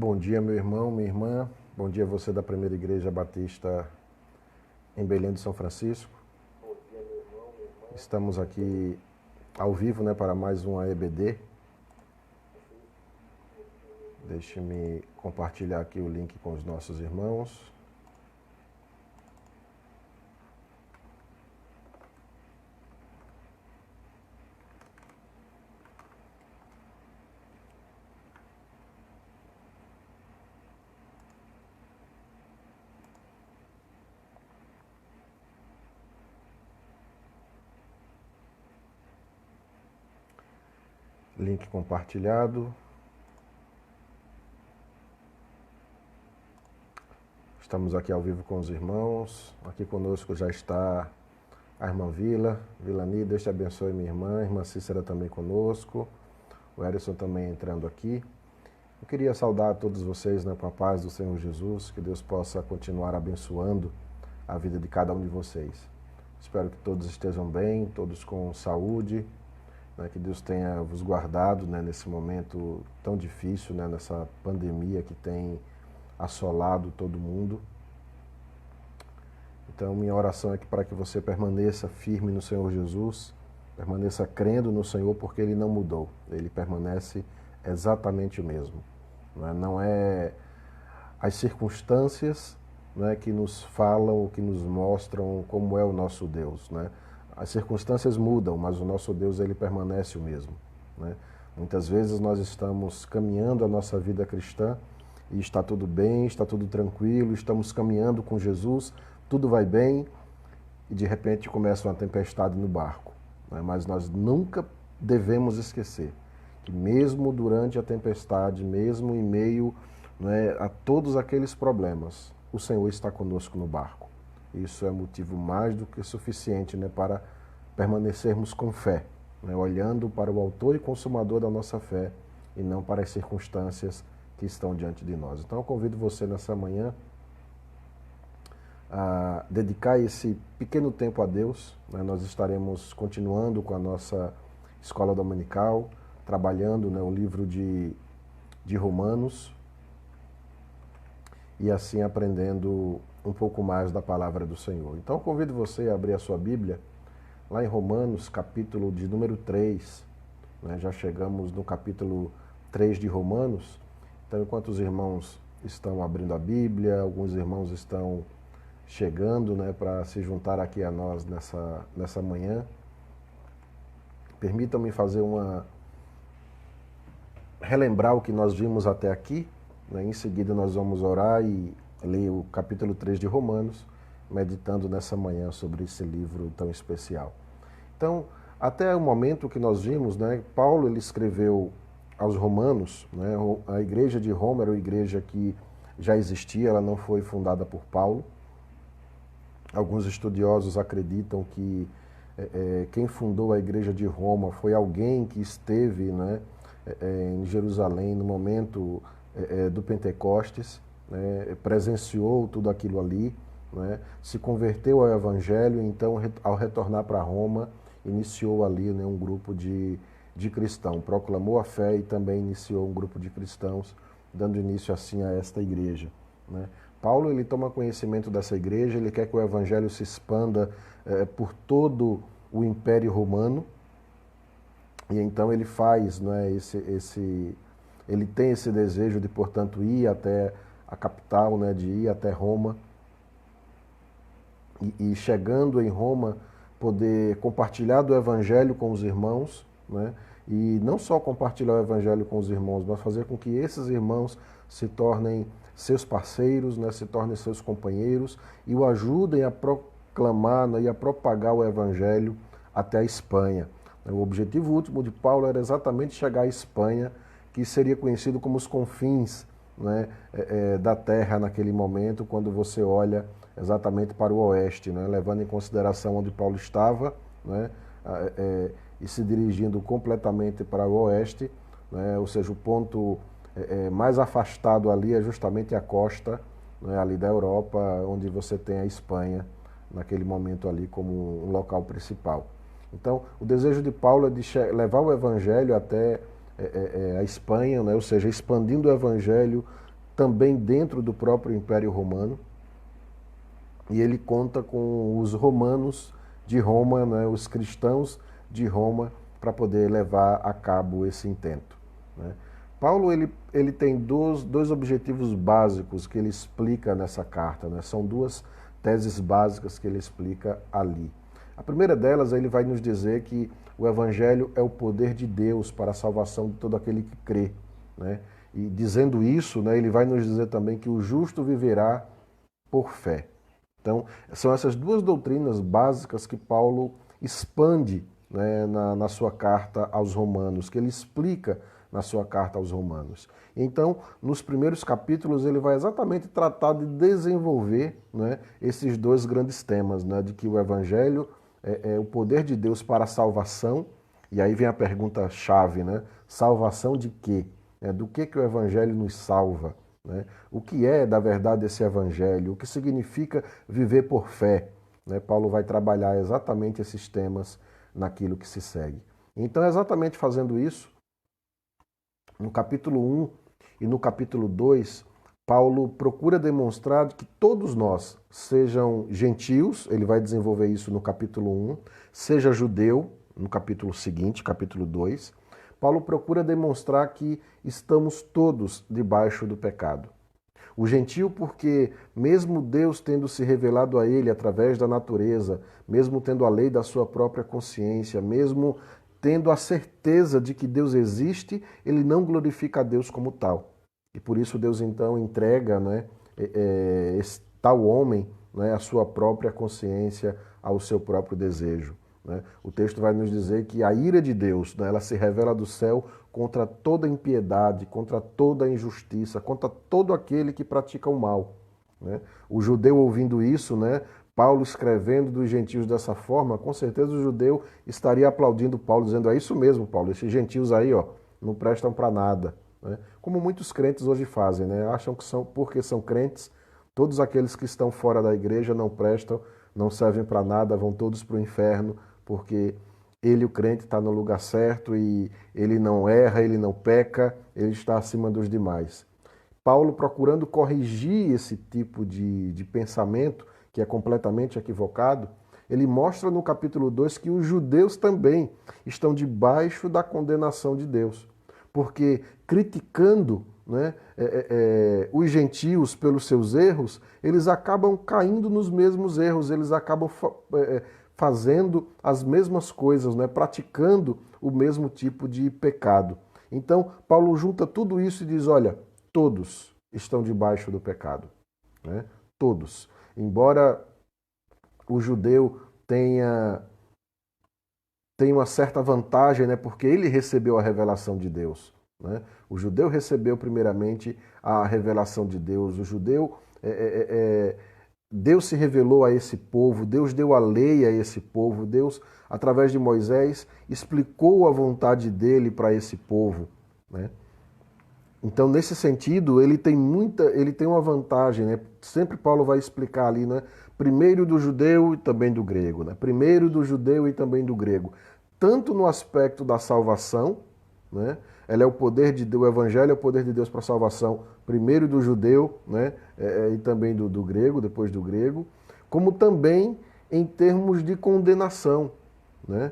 Bom dia, meu irmão, minha irmã. Bom dia, você da Primeira Igreja Batista em Belém de São Francisco. Estamos aqui ao vivo, para mais uma EBD. Deixe-me compartilhar aqui o link com os nossos irmãos. Link compartilhado. Estamos aqui ao vivo com os irmãos. Aqui conosco já está a irmã Vilani, Deus te abençoe, minha irmã Cícera também conosco. O Erison também entrando aqui. Eu queria saudar a todos vocês, com a paz do Senhor Jesus, que Deus possa continuar abençoando a vida de cada um de vocês. Espero que todos estejam bem, todos com saúde, que Deus tenha vos guardado nesse momento tão difícil, nessa pandemia que tem assolado todo mundo. Então, minha oração é para que você permaneça firme no Senhor Jesus, permaneça crendo no Senhor, porque Ele não mudou, Ele permanece exatamente o mesmo. Não é as circunstâncias que nos falam, que nos mostram como é o nosso Deus. As circunstâncias mudam, mas o nosso Deus ele permanece o mesmo. Muitas vezes nós estamos caminhando a nossa vida cristã e está tudo bem, está tudo tranquilo, estamos caminhando com Jesus, tudo vai bem e de repente começa uma tempestade no barco. Mas nós nunca devemos esquecer que mesmo durante a tempestade, mesmo em meio a todos aqueles problemas, o Senhor está conosco no barco. Isso é motivo mais do que suficiente para permanecermos com fé, olhando para o autor e consumador da nossa fé e não para as circunstâncias que estão diante de nós. Então eu convido você nessa manhã a dedicar esse pequeno tempo a Deus. Nós estaremos continuando com a nossa escola dominical, trabalhando o livro de Romanos e assim aprendendo um pouco mais da palavra do Senhor. Então eu convido você a abrir a sua Bíblia lá em Romanos, capítulo de número 3. Já chegamos no capítulo 3 de Romanos. Então, enquanto os irmãos estão abrindo a Bíblia, alguns irmãos estão chegando para se juntar aqui a nós nessa manhã, permitam-me fazer relembrar o que nós vimos até aqui. Em seguida nós vamos orar e ler o capítulo 3 de Romanos, meditando nessa manhã sobre esse livro tão especial. Então, até o momento que nós vimos, Paulo ele escreveu aos romanos, a igreja de Roma era uma igreja que já existia, ela não foi fundada por Paulo. Alguns estudiosos acreditam que quem fundou a igreja de Roma foi alguém que esteve em Jerusalém no momento do Pentecostes, presenciou tudo aquilo ali, se converteu ao Evangelho, então ao retornar para Roma, iniciou ali um grupo de cristãos, proclamou a fé e também iniciou um grupo de cristãos, dando início assim a esta igreja. Paulo ele toma conhecimento dessa igreja, ele quer que o Evangelho se expanda por todo o Império Romano, e então ele faz ele tem esse desejo de, portanto, ir até a capital, de ir até Roma, e chegando em Roma, poder compartilhar do Evangelho com os irmãos, e não só compartilhar o Evangelho com os irmãos, mas fazer com que esses irmãos se tornem seus parceiros, se tornem seus companheiros e o ajudem a proclamar e a propagar o Evangelho até a Espanha. O objetivo último de Paulo era exatamente chegar à Espanha, que seria conhecido como os confins da terra naquele momento, quando você olha exatamente para o oeste, levando em consideração onde Paulo estava, e se dirigindo completamente para o oeste, ou seja, o ponto mais afastado ali é justamente a costa ali da Europa, onde você tem a Espanha, naquele momento ali como um local principal. Então, o desejo de Paulo é de levar o Evangelho até a Espanha, ou seja, expandindo o Evangelho também dentro do próprio Império Romano, e ele conta com os romanos de Roma, né, os cristãos de Roma, para poder levar a cabo esse intento, né? Paulo ele tem dois objetivos básicos que ele explica nessa carta, né? São duas teses básicas que ele explica ali. A primeira delas, ele vai nos dizer que o Evangelho é o poder de Deus para a salvação de todo aquele que crê, né? E dizendo isso, né, ele vai nos dizer também que o justo viverá por fé. Então, são essas duas doutrinas básicas que Paulo expande, né, na sua carta aos Romanos, que ele explica na sua carta aos Romanos. Então, nos primeiros capítulos, ele vai exatamente tratar de desenvolver, né, esses dois grandes temas, né, de que o Evangelho é o poder de Deus para a salvação, e aí vem a pergunta-chave, né? Salvação de quê? Do que o Evangelho nos salva? Né? O que é, da verdade, esse Evangelho? O que significa viver por fé? Né? Paulo vai trabalhar exatamente esses temas naquilo que se segue. Então, exatamente fazendo isso, no capítulo 1 e no capítulo 2, Paulo procura demonstrar que todos nós, sejam gentios, ele vai desenvolver isso no capítulo 1, seja judeu, no capítulo seguinte, capítulo 2, Paulo procura demonstrar que estamos todos debaixo do pecado. O gentio porque, mesmo Deus tendo se revelado a ele através da natureza, mesmo tendo a lei da sua própria consciência, mesmo tendo a certeza de que Deus existe, ele não glorifica a Deus como tal. E por isso Deus então entrega, né, esse tal homem, né, a sua própria consciência, ao seu próprio desejo. Né? O texto vai nos dizer que a ira de Deus, né, ela se revela do céu contra toda impiedade, contra toda injustiça, contra todo aquele que pratica o mal. Né? O judeu ouvindo isso, né, Paulo escrevendo dos gentios dessa forma, com certeza o judeu estaria aplaudindo Paulo, dizendo: é isso mesmo, Paulo, esses gentios aí, ó, não prestam para nada. Né? Como muitos crentes hoje fazem, né? Acham que porque são crentes, todos aqueles que estão fora da igreja não prestam, não servem para nada, vão todos para o inferno, porque ele, o crente, está no lugar certo e ele não erra, ele não peca, ele está acima dos demais. Paulo, procurando corrigir esse tipo de pensamento, que é completamente equivocado, ele mostra no capítulo 2 que os judeus também estão debaixo da condenação de Deus. Porque criticando, né, os gentios pelos seus erros, eles acabam caindo nos mesmos erros, eles acabam fazendo as mesmas coisas, né, praticando o mesmo tipo de pecado. Então, Paulo junta tudo isso e diz: olha, todos estão debaixo do pecado. Né? Todos. Embora o judeu tenha uma certa vantagem, né, porque ele recebeu a revelação de Deus. Né? O judeu recebeu primeiramente a revelação de Deus. O judeu, Deus se revelou a esse povo, Deus deu a lei a esse povo, Deus, através de Moisés, explicou a vontade dele para esse povo. Né? Então, nesse sentido, ele tem uma vantagem, né? Sempre Paulo vai explicar ali, né? Primeiro do judeu e também do grego, né? Primeiro do judeu e também do grego. Tanto no aspecto da salvação, né? Ela é o poder de Deus, o evangelho é o poder de Deus para a salvação, primeiro do judeu, né? E também do grego, depois do grego, como também em termos de condenação, né?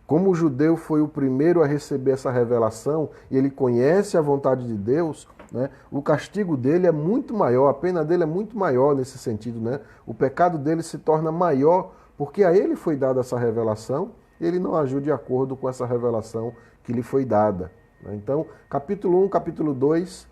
Como o judeu foi o primeiro a receber essa revelação e ele conhece a vontade de Deus, né, o castigo dele é muito maior, a pena dele é muito maior nesse sentido. Né? O pecado dele se torna maior porque a ele foi dada essa revelação e ele não agiu de acordo com essa revelação que lhe foi dada. Né? Então, capítulo 1, capítulo 2,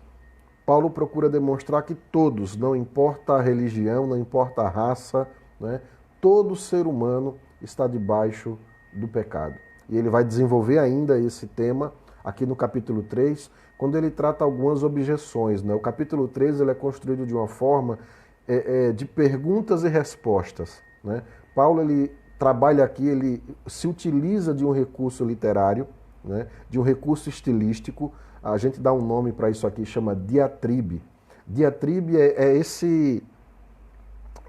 Paulo procura demonstrar que todos, não importa a religião, não importa a raça, né, todo ser humano está debaixo do pecado. E ele vai desenvolver ainda esse tema aqui no capítulo 3, quando ele trata algumas objeções. Né? O capítulo 3 ele é construído de uma forma de perguntas e respostas. Né? Paulo ele trabalha aqui, ele se utiliza de um recurso literário, né? De um recurso estilístico. A gente dá um nome para isso aqui, chama diatribe. Diatribe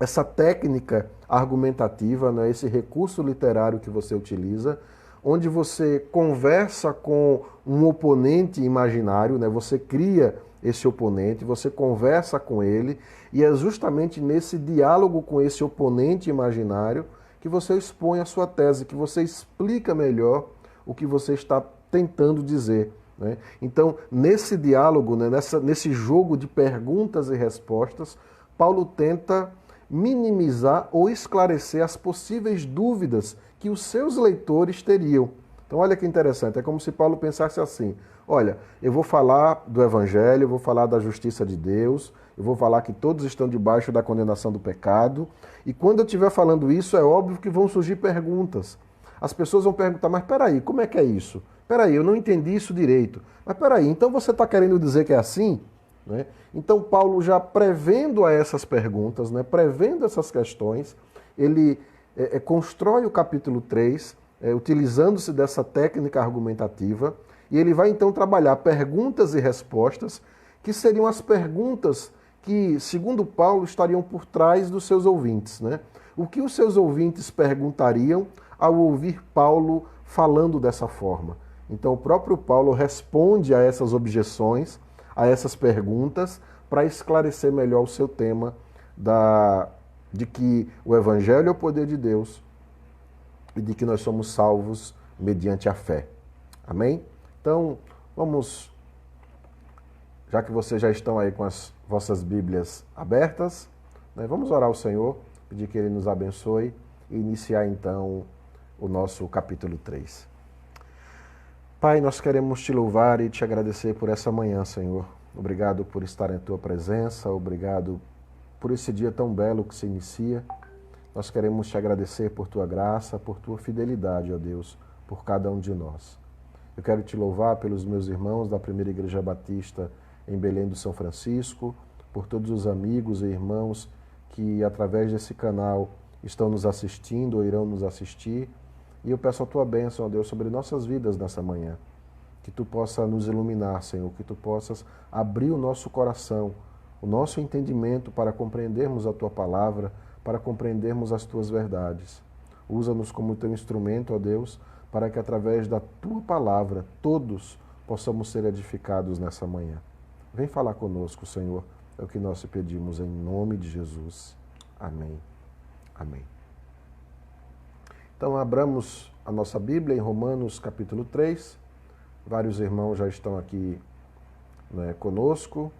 essa técnica argumentativa, né? Esse recurso literário que você utiliza, onde você conversa com um oponente imaginário, né? Você cria esse oponente, você conversa com ele, e é justamente nesse diálogo com esse oponente imaginário que você expõe a sua tese, que você explica melhor o que você está tentando dizer. Né? Então, nesse diálogo, né, nesse jogo de perguntas e respostas, Paulo tenta minimizar ou esclarecer as possíveis dúvidas que os seus leitores teriam. Então, olha que interessante, é como se Paulo pensasse assim: olha, eu vou falar do Evangelho, eu vou falar da justiça de Deus, eu vou falar que todos estão debaixo da condenação do pecado, e quando eu estiver falando isso, é óbvio que vão surgir perguntas. As pessoas vão perguntar: mas peraí, como é que é isso? Peraí, eu não entendi isso direito. Mas peraí, então você está querendo dizer que é assim? Né? Então Paulo, já prevendo a essas perguntas, né, prevendo essas questões, ele constrói o capítulo 3, utilizando-se dessa técnica argumentativa, e ele vai então trabalhar perguntas e respostas, que seriam as perguntas que, segundo Paulo, estariam por trás dos seus ouvintes. Né? O que os seus ouvintes perguntariam ao ouvir Paulo falando dessa forma? Então o próprio Paulo responde a essas objeções, a essas perguntas, para esclarecer melhor o seu tema de que o Evangelho é o poder de Deus e de que nós somos salvos mediante a fé. Amém? Então, vamos, já que vocês já estão aí com as vossas Bíblias abertas, né, vamos orar ao Senhor, pedir que Ele nos abençoe e iniciar então o nosso capítulo 3. Pai, nós queremos te louvar e te agradecer por essa manhã, Senhor. Obrigado por estar em tua presença, obrigado por esse dia tão belo que se inicia. Nós queremos te agradecer por tua graça, por tua fidelidade, ó Deus, por cada um de nós. Eu quero te louvar pelos meus irmãos da Primeira Igreja Batista em Belém do São Francisco, por todos os amigos e irmãos que, através desse canal, estão nos assistindo ou irão nos assistir. E eu peço a tua bênção, ó Deus, sobre nossas vidas nessa manhã. Que tu possa nos iluminar, Senhor, que tu possas abrir o nosso coração, o nosso entendimento para compreendermos a tua palavra, para compreendermos as tuas verdades. Usa-nos como teu instrumento, ó Deus, para que através da tua palavra todos possamos ser edificados nessa manhã. Vem falar conosco, Senhor, é o que nós te pedimos em nome de Jesus. Amém. Amém. Então, abramos a nossa Bíblia em Romanos capítulo 3. Vários irmãos já estão aqui, né, conosco.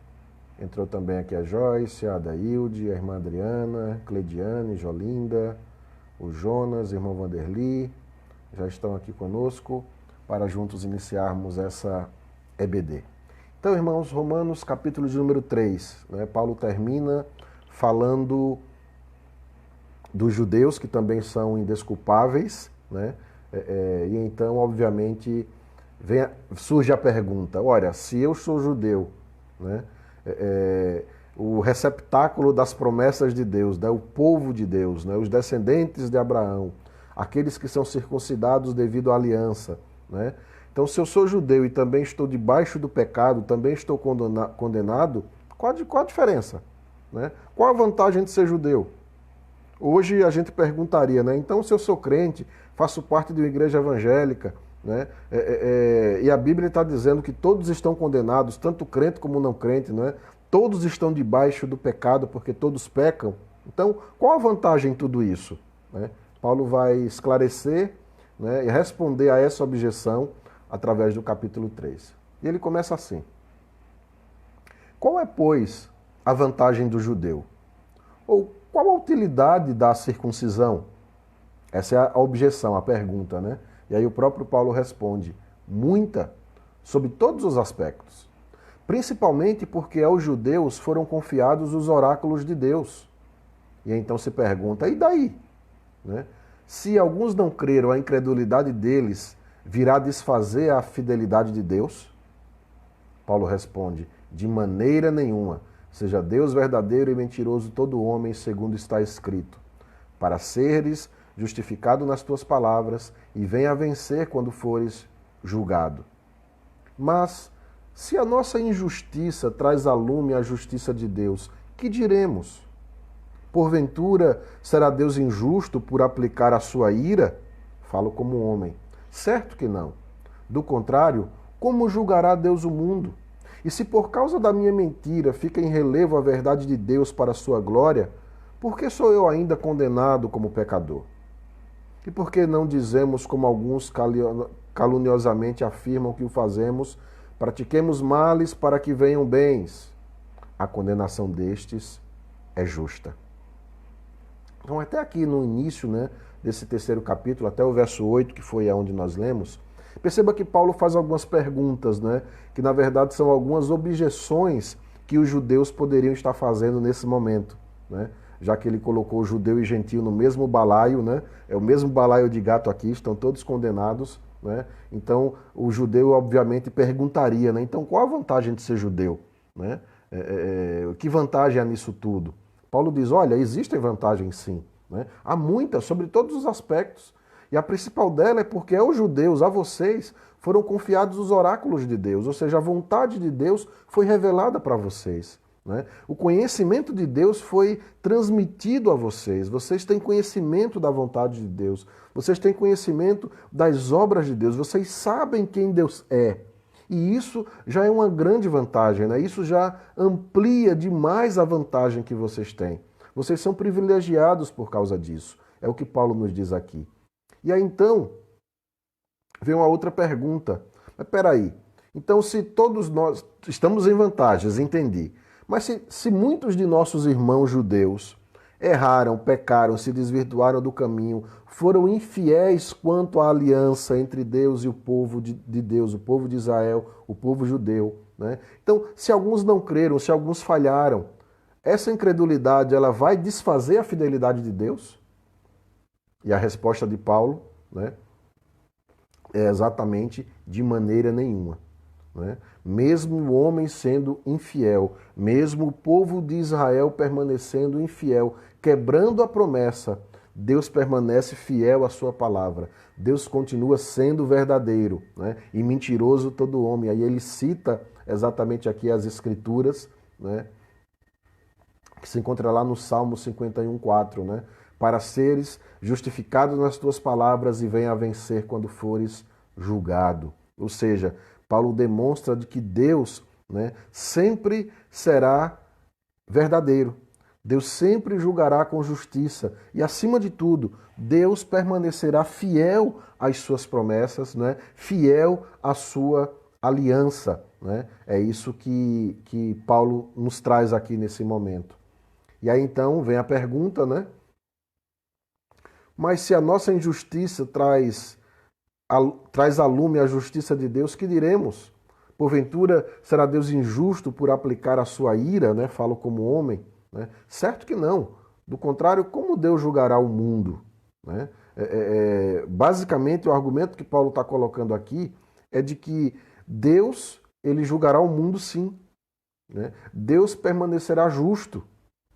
Entrou também aqui a Joyce, a Adailde, a irmã Adriana, Cleidiane, Jolinda, o Jonas, o irmão Vanderli, já estão aqui conosco para juntos iniciarmos essa EBD. Então, irmãos, Romanos capítulo de número 3, né, Paulo termina falando dos judeus, que também são indesculpáveis, né? E então, obviamente, surge a pergunta: olha, se eu sou judeu, né, o receptáculo das promessas de Deus, né, o povo de Deus, né, os descendentes de Abraão, aqueles que são circuncidados devido à aliança, né? Então, se eu sou judeu e também estou debaixo do pecado, também estou condenado, qual a diferença? Né? Qual a vantagem de ser judeu? Hoje a gente perguntaria, né? Então, se eu sou crente, faço parte de uma igreja evangélica, né? E a Bíblia está dizendo que todos estão condenados, tanto crente como não crente, né? Todos estão debaixo do pecado porque todos pecam. Então, qual a vantagem em tudo isso? Né? Paulo vai esclarecer, né, e responder a essa objeção através do capítulo 3. E ele começa assim: qual é, pois, a vantagem do judeu? Ou qual a utilidade da circuncisão? Essa é a objeção, a pergunta, né? E aí o próprio Paulo responde: muita, sob todos os aspectos. Principalmente porque aos judeus foram confiados os oráculos de Deus. E então se pergunta: e daí? Né? Se alguns não creram, a incredulidade deles virá desfazer a fidelidade de Deus? Paulo responde: de maneira nenhuma. Seja Deus verdadeiro e mentiroso todo homem, segundo está escrito, para seres justificado nas tuas palavras e venha a vencer quando fores julgado. Mas, se a nossa injustiça traz a lume a justiça de Deus, que diremos? Porventura, será Deus injusto por aplicar a sua ira? Falo como homem. Certo que não. Do contrário, como julgará Deus o mundo? E se por causa da minha mentira fica em relevo a verdade de Deus para a sua glória, por que sou eu ainda condenado como pecador? E por que não dizemos, como alguns caluniosamente afirmam que o fazemos, pratiquemos males para que venham bens? A condenação destes é justa. Então, até aqui no início, né, desse terceiro capítulo, até o verso 8, que foi aonde nós lemos, perceba que Paulo faz algumas perguntas, né, que na verdade são algumas objeções que os judeus poderiam estar fazendo nesse momento, né? Já que ele colocou judeu e gentio no mesmo balaio, né? É o mesmo balaio de gato aqui, estão todos condenados, né? Então, o judeu obviamente perguntaria, né? Então, qual a vantagem de ser judeu, né? Que vantagem há nisso tudo? Paulo diz, olha, existem vantagens sim, né? Há muitas, sobre todos os aspectos. E a principal dela é porque aos judeus, a vocês, foram confiados os oráculos de Deus, ou seja, a vontade de Deus foi revelada para vocês. Né? O conhecimento de Deus foi transmitido a vocês. Vocês têm conhecimento da vontade de Deus. Vocês têm conhecimento das obras de Deus. Vocês sabem quem Deus é. E isso já é uma grande vantagem, né? Isso já amplia demais a vantagem que vocês têm. Vocês são privilegiados por causa disso. É o que Paulo nos diz aqui. E aí então, vem uma outra pergunta. Mas peraí, então se todos nós estamos em vantagens, entendi. Mas se muitos de nossos irmãos judeus erraram, pecaram, se desvirtuaram do caminho, foram infiéis quanto à aliança entre Deus e o povo de Deus, o povo de Israel, o povo judeu, né? Então, se alguns não creram, se alguns falharam, essa incredulidade ela vai desfazer a fidelidade de Deus? E a resposta de Paulo, né, é exatamente de maneira nenhuma. Né? Mesmo o homem sendo infiel, mesmo o povo de Israel permanecendo infiel, quebrando a promessa, Deus permanece fiel à sua palavra. Deus continua sendo verdadeiro, né? E mentiroso todo homem. Aí ele cita exatamente aqui as escrituras, né, que se encontra lá no Salmo 51:4, né? Para seres justificado nas tuas palavras e venha a vencer quando fores julgado. Ou seja, Paulo demonstra de que Deus, né, sempre será verdadeiro. Deus sempre julgará com justiça. E, acima de tudo, Deus permanecerá fiel às suas promessas, né, fiel à sua aliança. Né? É isso que Paulo nos traz aqui nesse momento. E aí, então, vem a pergunta, né? Mas se a nossa injustiça traz a lume a justiça de Deus, que diremos? Porventura, será Deus injusto por aplicar a sua ira, né? Falo como homem, né? Certo que não. Do contrário, como Deus julgará o mundo? Né? Basicamente, o argumento que Paulo está colocando aqui é de que Deus, ele julgará o mundo sim. Né? Deus permanecerá justo.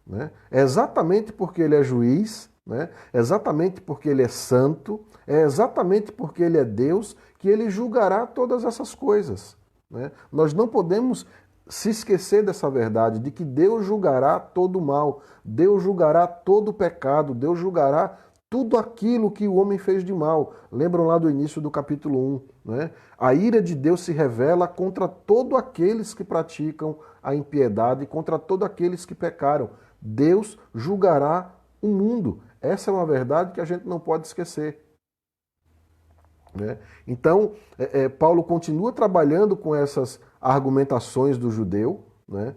Né? É exatamente porque ele é juiz, né? É exatamente porque ele é santo, é exatamente porque ele é Deus que ele julgará todas essas coisas. Né? Nós não podemos se esquecer dessa verdade, de que Deus julgará todo o mal, Deus julgará todo o pecado, Deus julgará tudo aquilo que o homem fez de mal. Lembram lá do início do capítulo 1, né? A ira de Deus se revela contra todos aqueles que praticam a impiedade, contra todos aqueles que pecaram. Deus julgará o mundo. Essa é uma verdade que a gente não pode esquecer. Né? Então, Paulo continua trabalhando com essas argumentações do judeu, né?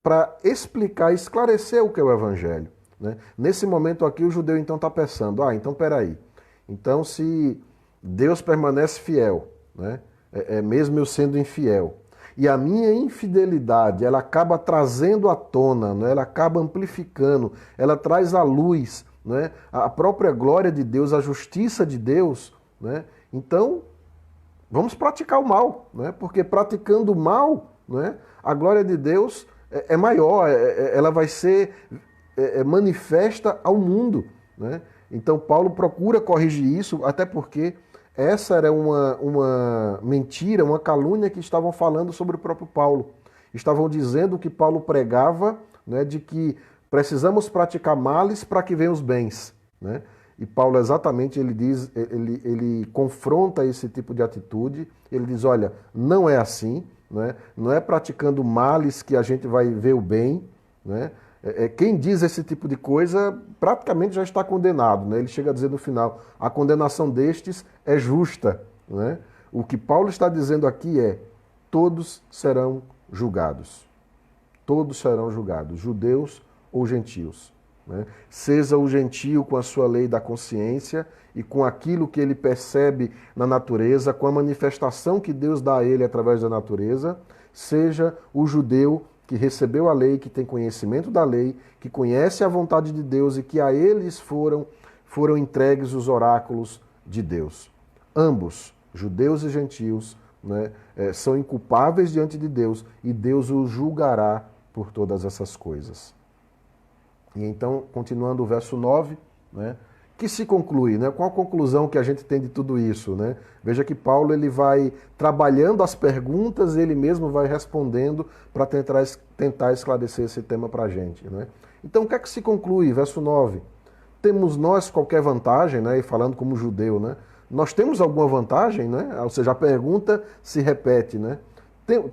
Para explicar, esclarecer o que é o Evangelho. Né? Nesse momento aqui, o judeu então está pensando, então peraí, então se Deus permanece fiel, né? Mesmo eu sendo infiel, e a minha infidelidade, ela acaba trazendo à tona, né? Ela acaba amplificando, ela traz à luz, né, a própria glória de Deus, a justiça de Deus, né? Então, vamos praticar o mal, né? Porque praticando o mal, né, a glória de Deus é maior, ela vai ser manifesta ao mundo. Né? Então, Paulo procura corrigir isso, até porque essa era uma mentira, uma calúnia que estavam falando sobre o próprio Paulo. Estavam dizendo que Paulo pregava, né, de que precisamos praticar males para que venham os bens. Né? E Paulo exatamente ele confronta esse tipo de atitude. Ele diz, olha, não é assim, né? Não é praticando males que a gente vai ver o bem, né? Quem diz esse tipo de coisa praticamente já está condenado, né? Ele chega a dizer no final, a condenação destes é justa, né? O que Paulo está dizendo aqui é, todos serão julgados. Todos serão julgados, judeus ou gentios. Né? Seja o gentio com a sua lei da consciência e com aquilo que ele percebe na natureza, com a manifestação que Deus dá a ele através da natureza, seja o judeu que recebeu a lei, que tem conhecimento da lei, que conhece a vontade de Deus e que a eles foram entregues os oráculos de Deus. Ambos, judeus e gentios, né, são inculpáveis diante de Deus e Deus os julgará por todas essas coisas. E então, continuando o verso 9, né, que se conclui, né? Qual a conclusão que a gente tem de tudo isso? Né? Veja que Paulo ele vai trabalhando as perguntas, ele mesmo vai respondendo para tentar esclarecer esse tema para a gente. Né? Então, o que é que se conclui? Verso 9. Temos nós qualquer vantagem, né? E falando como judeu, né? Nós temos alguma vantagem? Né? Ou seja, a pergunta se repete. Né?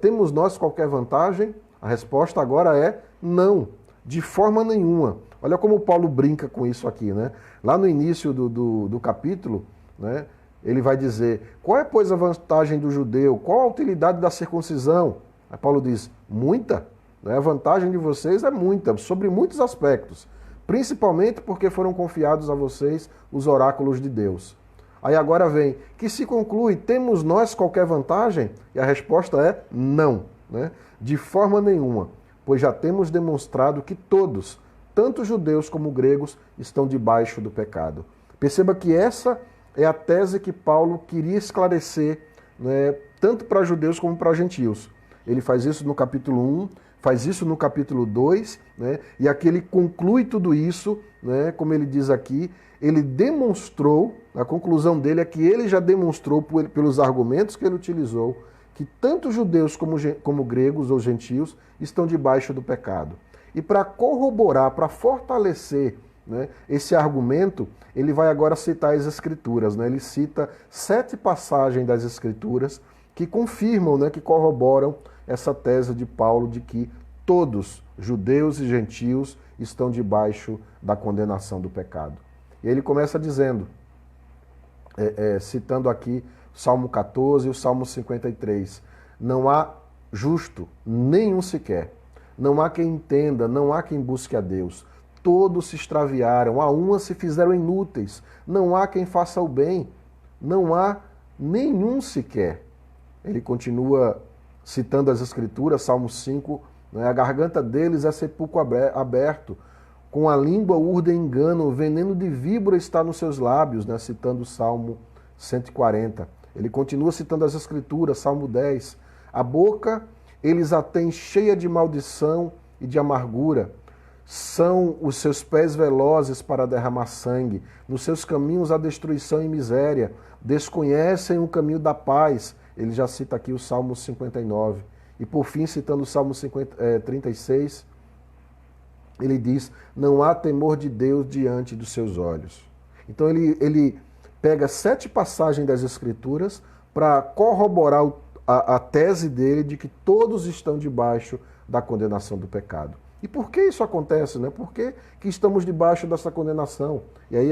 Temos nós qualquer vantagem? A resposta agora é não, de forma nenhuma. Olha como Paulo brinca com isso aqui, né? Lá no início do capítulo, né, ele vai dizer, qual é, pois, a vantagem do judeu? Qual a utilidade da circuncisão? Aí Paulo diz, muita. Né? A vantagem de vocês é muita, sobre muitos aspectos. Principalmente porque foram confiados a vocês os oráculos de Deus. Aí agora vem, que se conclui, temos nós qualquer vantagem? E a resposta é não, né? De forma nenhuma, pois já temos demonstrado que todos, tanto judeus como gregos, estão debaixo do pecado. Perceba que essa é a tese que Paulo queria esclarecer, né, tanto para judeus como para gentios. Ele faz isso no capítulo 1, faz isso no capítulo 2, né, e aqui ele conclui tudo isso, né, como ele diz aqui, ele demonstrou, a conclusão dele é que ele já demonstrou, pelos argumentos que ele utilizou, que tanto judeus como gregos ou gentios estão debaixo do pecado. E para corroborar, para fortalecer, né, esse argumento, ele vai agora citar as Escrituras. Né? Ele cita 7 passagens das Escrituras que confirmam, né, que corroboram essa tese de Paulo de que todos, judeus e gentios, estão debaixo da condenação do pecado. E ele começa dizendo, citando aqui Salmo 14 e o Salmo 53, não há justo, nenhum sequer. Não há quem entenda, não há quem busque a Deus. Todos se extraviaram, a uma se fizeram inúteis. Não há quem faça o bem. Não há nenhum sequer. Ele continua citando as Escrituras, Salmo 5, né? A garganta deles é sepulcro aberto. Com a língua urdem engano, o veneno de víbora está nos seus lábios, né? Citando o Salmo 140. Ele continua citando as Escrituras, Salmo 10. A boca eles a têm cheia de maldição e de amargura. São os seus pés velozes para derramar sangue. Nos seus caminhos há destruição e miséria. Desconhecem o caminho da paz. Ele já cita aqui o Salmo 59. E por fim, citando o Salmo 36, ele diz, não há temor de Deus diante dos seus olhos. Então ele pega 7 passagens das Escrituras para corroborar a tese dele de que todos estão debaixo da condenação do pecado. E por que isso acontece? Né? Por que estamos debaixo dessa condenação? E aí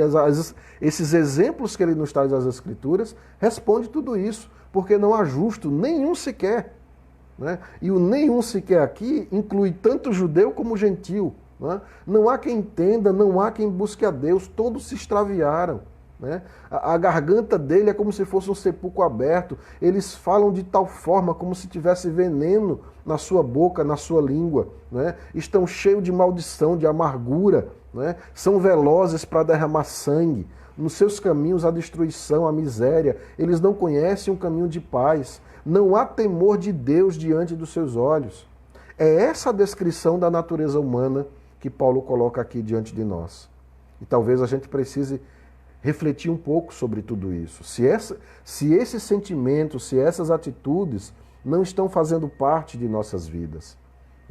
esses exemplos que ele nos traz das Escrituras respondem tudo isso, porque não há justo nenhum sequer. Né? E o nenhum sequer aqui inclui tanto judeu como gentio. Né? Não há quem entenda, não há quem busque a Deus, todos se extraviaram. Né? A garganta dele é como se fosse um sepulcro aberto. Eles falam de tal forma como se tivesse veneno na sua boca, na sua língua. Né? Estão cheios de maldição, de amargura. Né? São velozes para derramar sangue. Nos seus caminhos há destruição, a miséria. Eles não conhecem um caminho de paz. Não há temor de Deus diante dos seus olhos. É essa a descrição da natureza humana que Paulo coloca aqui diante de nós. E talvez a gente precise refletir um pouco sobre tudo isso. Se esses sentimentos, se essas atitudes não estão fazendo parte de nossas vidas.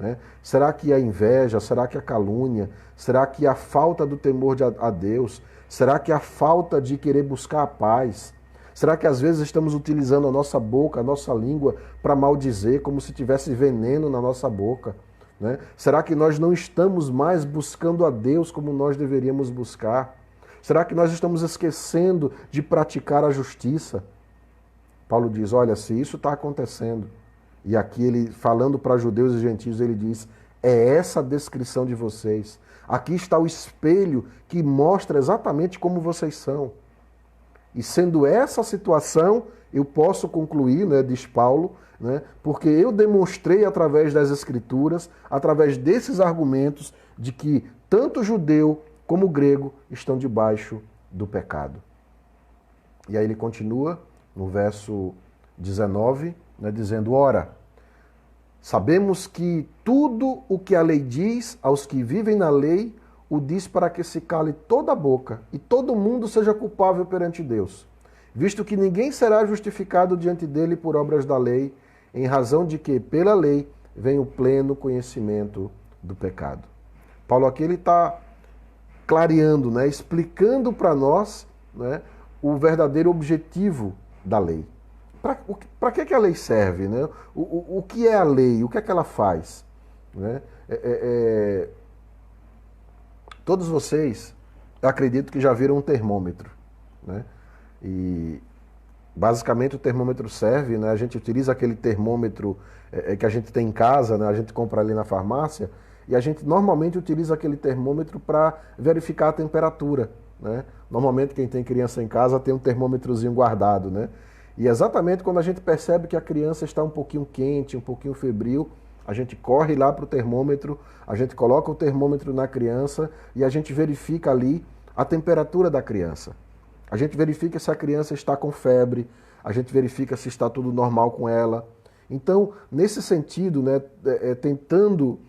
né? Será que a inveja? Será que a calúnia? Será que a falta do temor a Deus? Será que a falta de querer buscar a paz? Será que às vezes estamos utilizando a nossa boca, a nossa língua para maldizer, como se tivesse veneno na nossa boca? Né? Será que nós não estamos mais buscando a Deus como nós deveríamos buscar? Será que nós estamos esquecendo de praticar a justiça? Paulo diz, olha, se isso está acontecendo, e aqui ele, falando para judeus e gentios, ele diz, é essa a descrição de vocês. Aqui está o espelho que mostra exatamente como vocês são. E sendo essa a situação, eu posso concluir, né, diz Paulo, né, porque eu demonstrei através das Escrituras, através desses argumentos, de que tanto judeu como grego estão debaixo do pecado. E aí ele continua no verso 19, né, dizendo, ora, sabemos que tudo o que a lei diz aos que vivem na lei, o diz para que se cale toda a boca e todo mundo seja culpável perante Deus, visto que ninguém será justificado diante dele por obras da lei, em razão de que, pela lei, vem o pleno conhecimento do pecado. Paulo aqui ele está clareando, né, explicando para nós, né, o verdadeiro objetivo da lei. Para que a lei serve? Né? O que é a lei? O que é que ela faz? Né? Todos vocês, eu acredito que já viram um termômetro. Né? E basicamente o termômetro serve, né? A gente utiliza aquele termômetro que a gente tem em casa, né? A gente compra ali na farmácia, e a gente normalmente utiliza aquele termômetro para verificar a temperatura. Né? Normalmente quem tem criança em casa tem um termômetrozinho guardado, né? E exatamente quando a gente percebe que a criança está um pouquinho quente, um pouquinho febril, a gente corre lá para o termômetro, a gente coloca o termômetro na criança e a gente verifica ali a temperatura da criança. A gente verifica se a criança está com febre, a gente verifica se está tudo normal com ela. Então, nesse sentido, né, tentando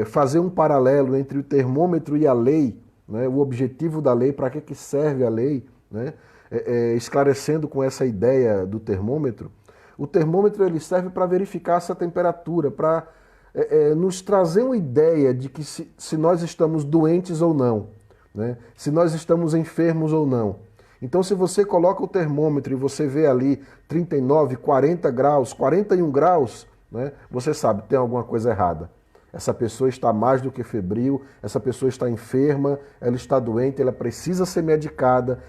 fazer um paralelo entre o termômetro e a lei, né, o objetivo da lei, para que serve a lei, né, esclarecendo com essa ideia do termômetro, o termômetro ele serve para verificar essa temperatura, para nos trazer uma ideia de que se nós estamos doentes ou não, né, se nós estamos enfermos ou não. Então, se você coloca o termômetro e você vê ali 39, 40 graus, 41 graus, né, você sabe, tem alguma coisa errada. Essa pessoa está mais do que febril, essa pessoa está enferma, ela está doente, ela precisa ser medicada,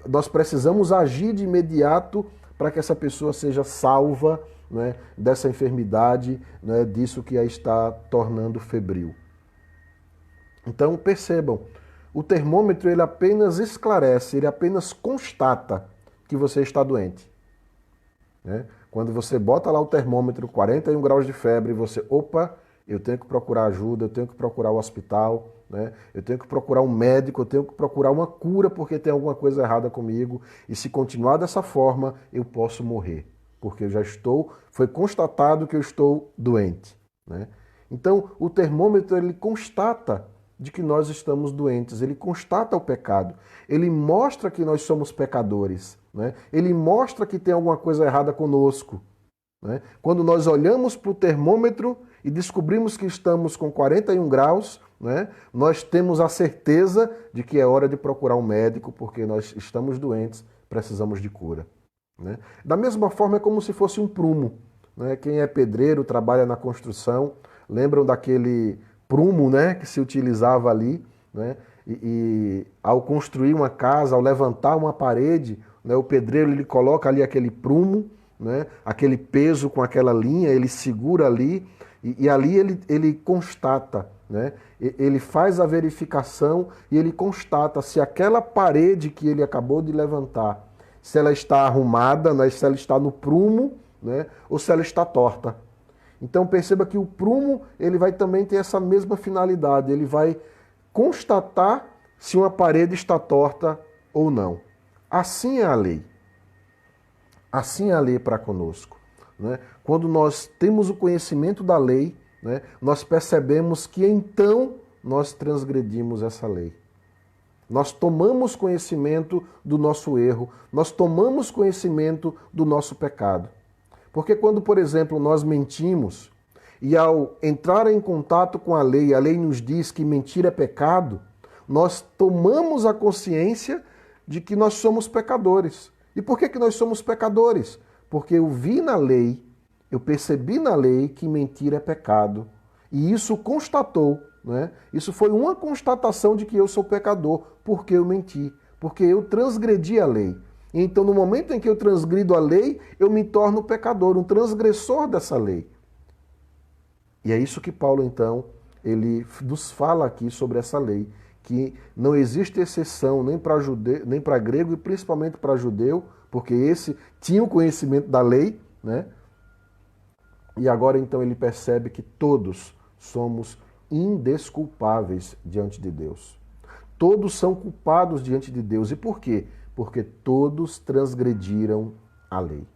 nós precisamos agir de imediato para que essa pessoa seja salva, né, dessa enfermidade, né, disso que a está tornando febril. Então percebam, o termômetro ele apenas esclarece, ele apenas constata que você está doente. Né? Quando você bota lá o termômetro, 41 graus de febre, você, opa, eu tenho que procurar ajuda, eu tenho que procurar o hospital, né? Eu tenho que procurar um médico, eu tenho que procurar uma cura porque tem alguma coisa errada comigo. E se continuar dessa forma, eu posso morrer, porque foi constatado que eu estou doente. Né? Então, o termômetro ele constata de que nós estamos doentes, ele constata o pecado, ele mostra que nós somos pecadores, né? Ele mostra que tem alguma coisa errada conosco. Né? Quando nós olhamos para o termômetro e descobrimos que estamos com 41 graus, né, nós temos a certeza de que é hora de procurar um médico, porque nós estamos doentes, precisamos de cura. Né? Da mesma forma, é como se fosse um prumo. Né? Quem é pedreiro, trabalha na construção, lembram daquele prumo, né, que se utilizava ali, né? E ao construir uma casa, ao levantar uma parede, né, o pedreiro ele coloca ali aquele prumo, né, aquele peso com aquela linha, ele segura ali, e ali ele constata, né, ele faz a verificação e ele constata se aquela parede que ele acabou de levantar, se ela está arrumada, né, se ela está no prumo, né, ou se ela está torta. Então perceba que o prumo ele vai também ter essa mesma finalidade, ele vai constatar se uma parede está torta ou não. Assim é a lei. Assim é a lei para conosco. Né? Quando nós temos o conhecimento da lei, né, nós percebemos que então nós transgredimos essa lei. Nós tomamos conhecimento do nosso erro, nós tomamos conhecimento do nosso pecado. Porque quando, por exemplo, nós mentimos, e ao entrar em contato com a lei nos diz que mentir é pecado, nós tomamos a consciência de que nós somos pecadores. E por que nós somos pecadores? Porque eu vi na lei, eu percebi na lei que mentir é pecado. E isso constatou, né? Isso foi uma constatação de que eu sou pecador, porque eu menti, porque eu transgredi a lei. Então, no momento em que eu transgrido a lei, eu me torno pecador, um transgressor dessa lei. E é isso que Paulo, então, ele nos fala aqui sobre essa lei, que não existe exceção nem para judeu, nem para grego e principalmente para judeu, porque esse tinha o conhecimento da lei, né? E agora, então, ele percebe que todos somos indesculpáveis diante de Deus. Todos são culpados diante de Deus. E por quê? Porque todos transgrediram a lei.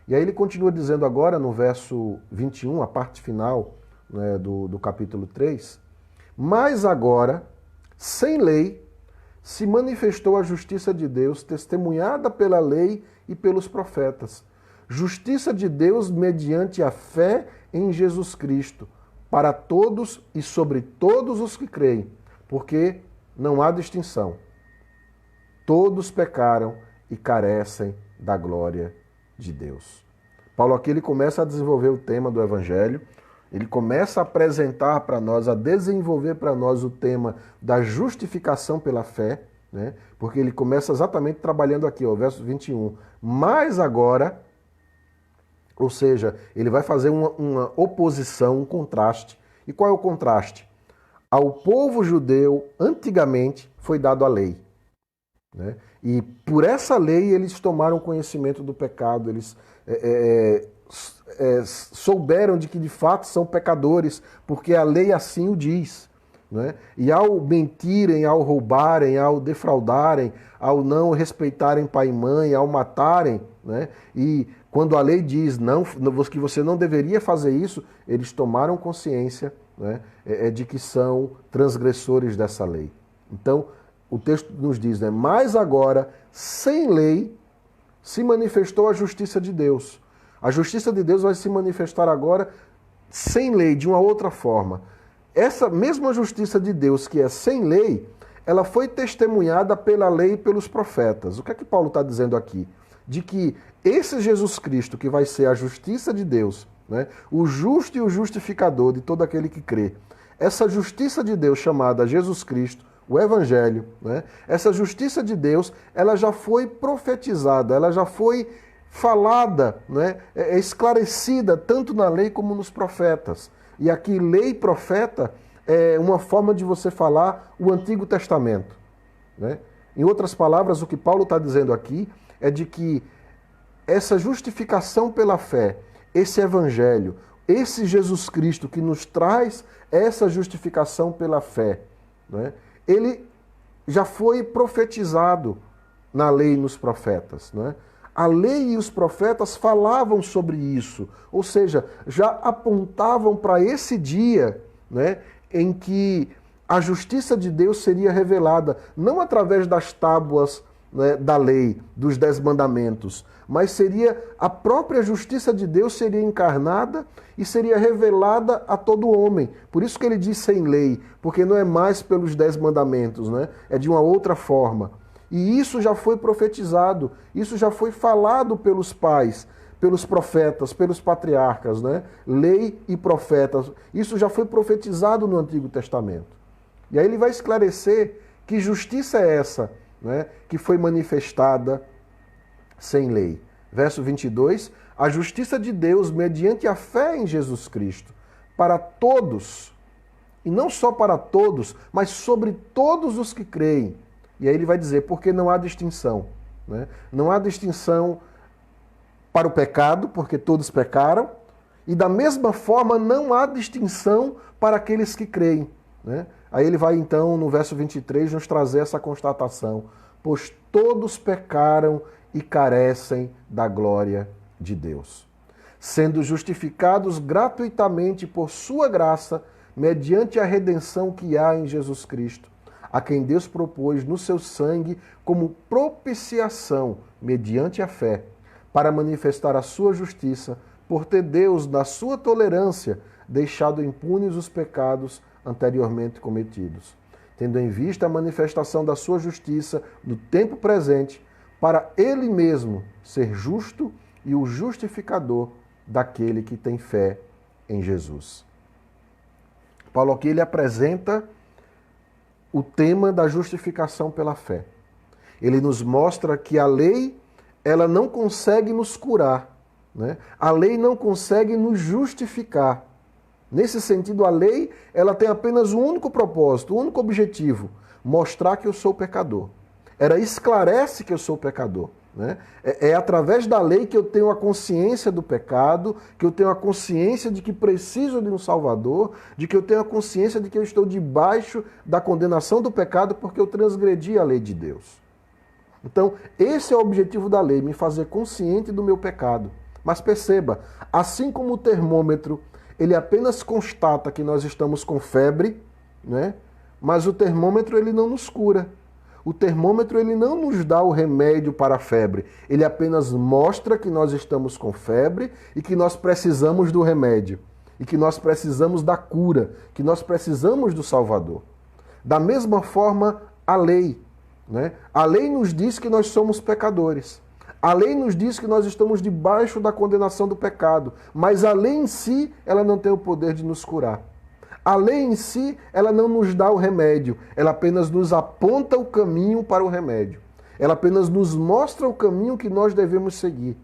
E aí ele continua dizendo agora no verso 21, a parte final, né, do capítulo 3, mas agora, sem lei, se manifestou a justiça de Deus, testemunhada pela lei e pelos profetas. Justiça de Deus mediante a fé em Jesus Cristo, para todos e sobre todos os que creem, porque não há distinção. Todos pecaram e carecem da glória de Deus. Paulo aqui ele começa a desenvolver o tema do Evangelho, ele começa a apresentar para nós, a desenvolver para nós o tema da justificação pela fé, né? Porque ele começa exatamente trabalhando aqui, ó, verso 21. Mas agora, ou seja, ele vai fazer uma oposição, um contraste. E qual é o contraste? Ao povo judeu, antigamente, foi dado a lei, né? E por essa lei eles tomaram conhecimento do pecado, eles souberam de que de fato são pecadores, porque a lei assim o diz, né? E ao mentirem, ao roubarem, ao defraudarem, ao não respeitarem pai e mãe, ao matarem, né? E quando a lei diz não, que você não deveria fazer isso, eles tomaram consciência, né, de que são transgressores dessa lei. Então, o texto nos diz, né, mas agora, sem lei, se manifestou a justiça de Deus. A justiça de Deus vai se manifestar agora sem lei, de uma outra forma. Essa mesma justiça de Deus, que é sem lei, ela foi testemunhada pela lei e pelos profetas. O que é que Paulo está dizendo aqui? De que esse Jesus Cristo, que vai ser a justiça de Deus, né, o justo e o justificador de todo aquele que crê, essa justiça de Deus chamada Jesus Cristo, o Evangelho, né, essa justiça de Deus, ela já foi profetizada, ela já foi falada, né, esclarecida tanto na lei como nos profetas. E aqui lei e profeta é uma forma de você falar o Antigo Testamento, né? Em outras palavras, o que Paulo está dizendo aqui é de que essa justificação pela fé, esse Evangelho, esse Jesus Cristo que nos traz essa justificação pela fé, né, ele já foi profetizado na lei e nos profetas, né? A lei e os profetas falavam sobre isso, ou seja, já apontavam para esse dia, né, em que a justiça de Deus seria revelada, não através das tábuas, né, da lei, dos 10 mandamentos, mas seria a própria justiça de Deus seria encarnada e seria revelada a todo homem. Por isso que ele diz sem lei, porque não é mais pelos 10 mandamentos, né? É de uma outra forma. E isso já foi profetizado, isso já foi falado pelos pais, pelos profetas, pelos patriarcas, né? Lei e profetas, isso já foi profetizado no Antigo Testamento. E aí ele vai esclarecer que justiça é essa, né, que foi manifestada sem lei. Verso 22, a justiça de Deus mediante a fé em Jesus Cristo, para todos, e não só para todos, mas sobre todos os que creem. E aí ele vai dizer, porque não há distinção, né? Não há distinção para o pecado, porque todos pecaram, e da mesma forma não há distinção para aqueles que creem, né? Aí ele vai então, no verso 23, nos trazer essa constatação, pois todos pecaram e carecem da glória de Deus, sendo justificados gratuitamente por sua graça, mediante a redenção que há em Jesus Cristo, a quem Deus propôs no seu sangue como propiciação, mediante a fé, para manifestar a sua justiça, por ter Deus, na sua tolerância, deixado impunes os pecados anteriormente cometidos, tendo em vista a manifestação da sua justiça no tempo presente, para ele mesmo ser justo e o justificador daquele que tem fé em Jesus. Paulo aqui ele apresenta o tema da justificação pela fé. Ele nos mostra que a lei ela não consegue nos curar, né? A lei não consegue nos justificar. Nesse sentido, a lei ela tem apenas um único propósito, um único objetivo: mostrar que eu sou pecador. Ela esclarece que eu sou pecador. Né? É através da lei que eu tenho a consciência do pecado, que eu tenho a consciência de que preciso de um Salvador, de que eu tenho a consciência de que eu estou debaixo da condenação do pecado porque eu transgredi a lei de Deus. Então, esse é o objetivo da lei, me fazer consciente do meu pecado. Mas perceba, assim como o termômetro, ele apenas constata que nós estamos com febre, né? Mas o termômetro ele não nos cura. O termômetro ele não nos dá o remédio para a febre, ele apenas mostra que nós estamos com febre e que nós precisamos do remédio, e que nós precisamos da cura, que nós precisamos do Salvador. Da mesma forma, a lei. Né? A lei nos diz que nós somos pecadores. A lei nos diz que nós estamos debaixo da condenação do pecado, mas a lei em si, ela não tem o poder de nos curar. A lei em si, ela não nos dá o remédio, ela apenas nos aponta o caminho para o remédio. Ela apenas nos mostra o caminho que nós devemos seguir,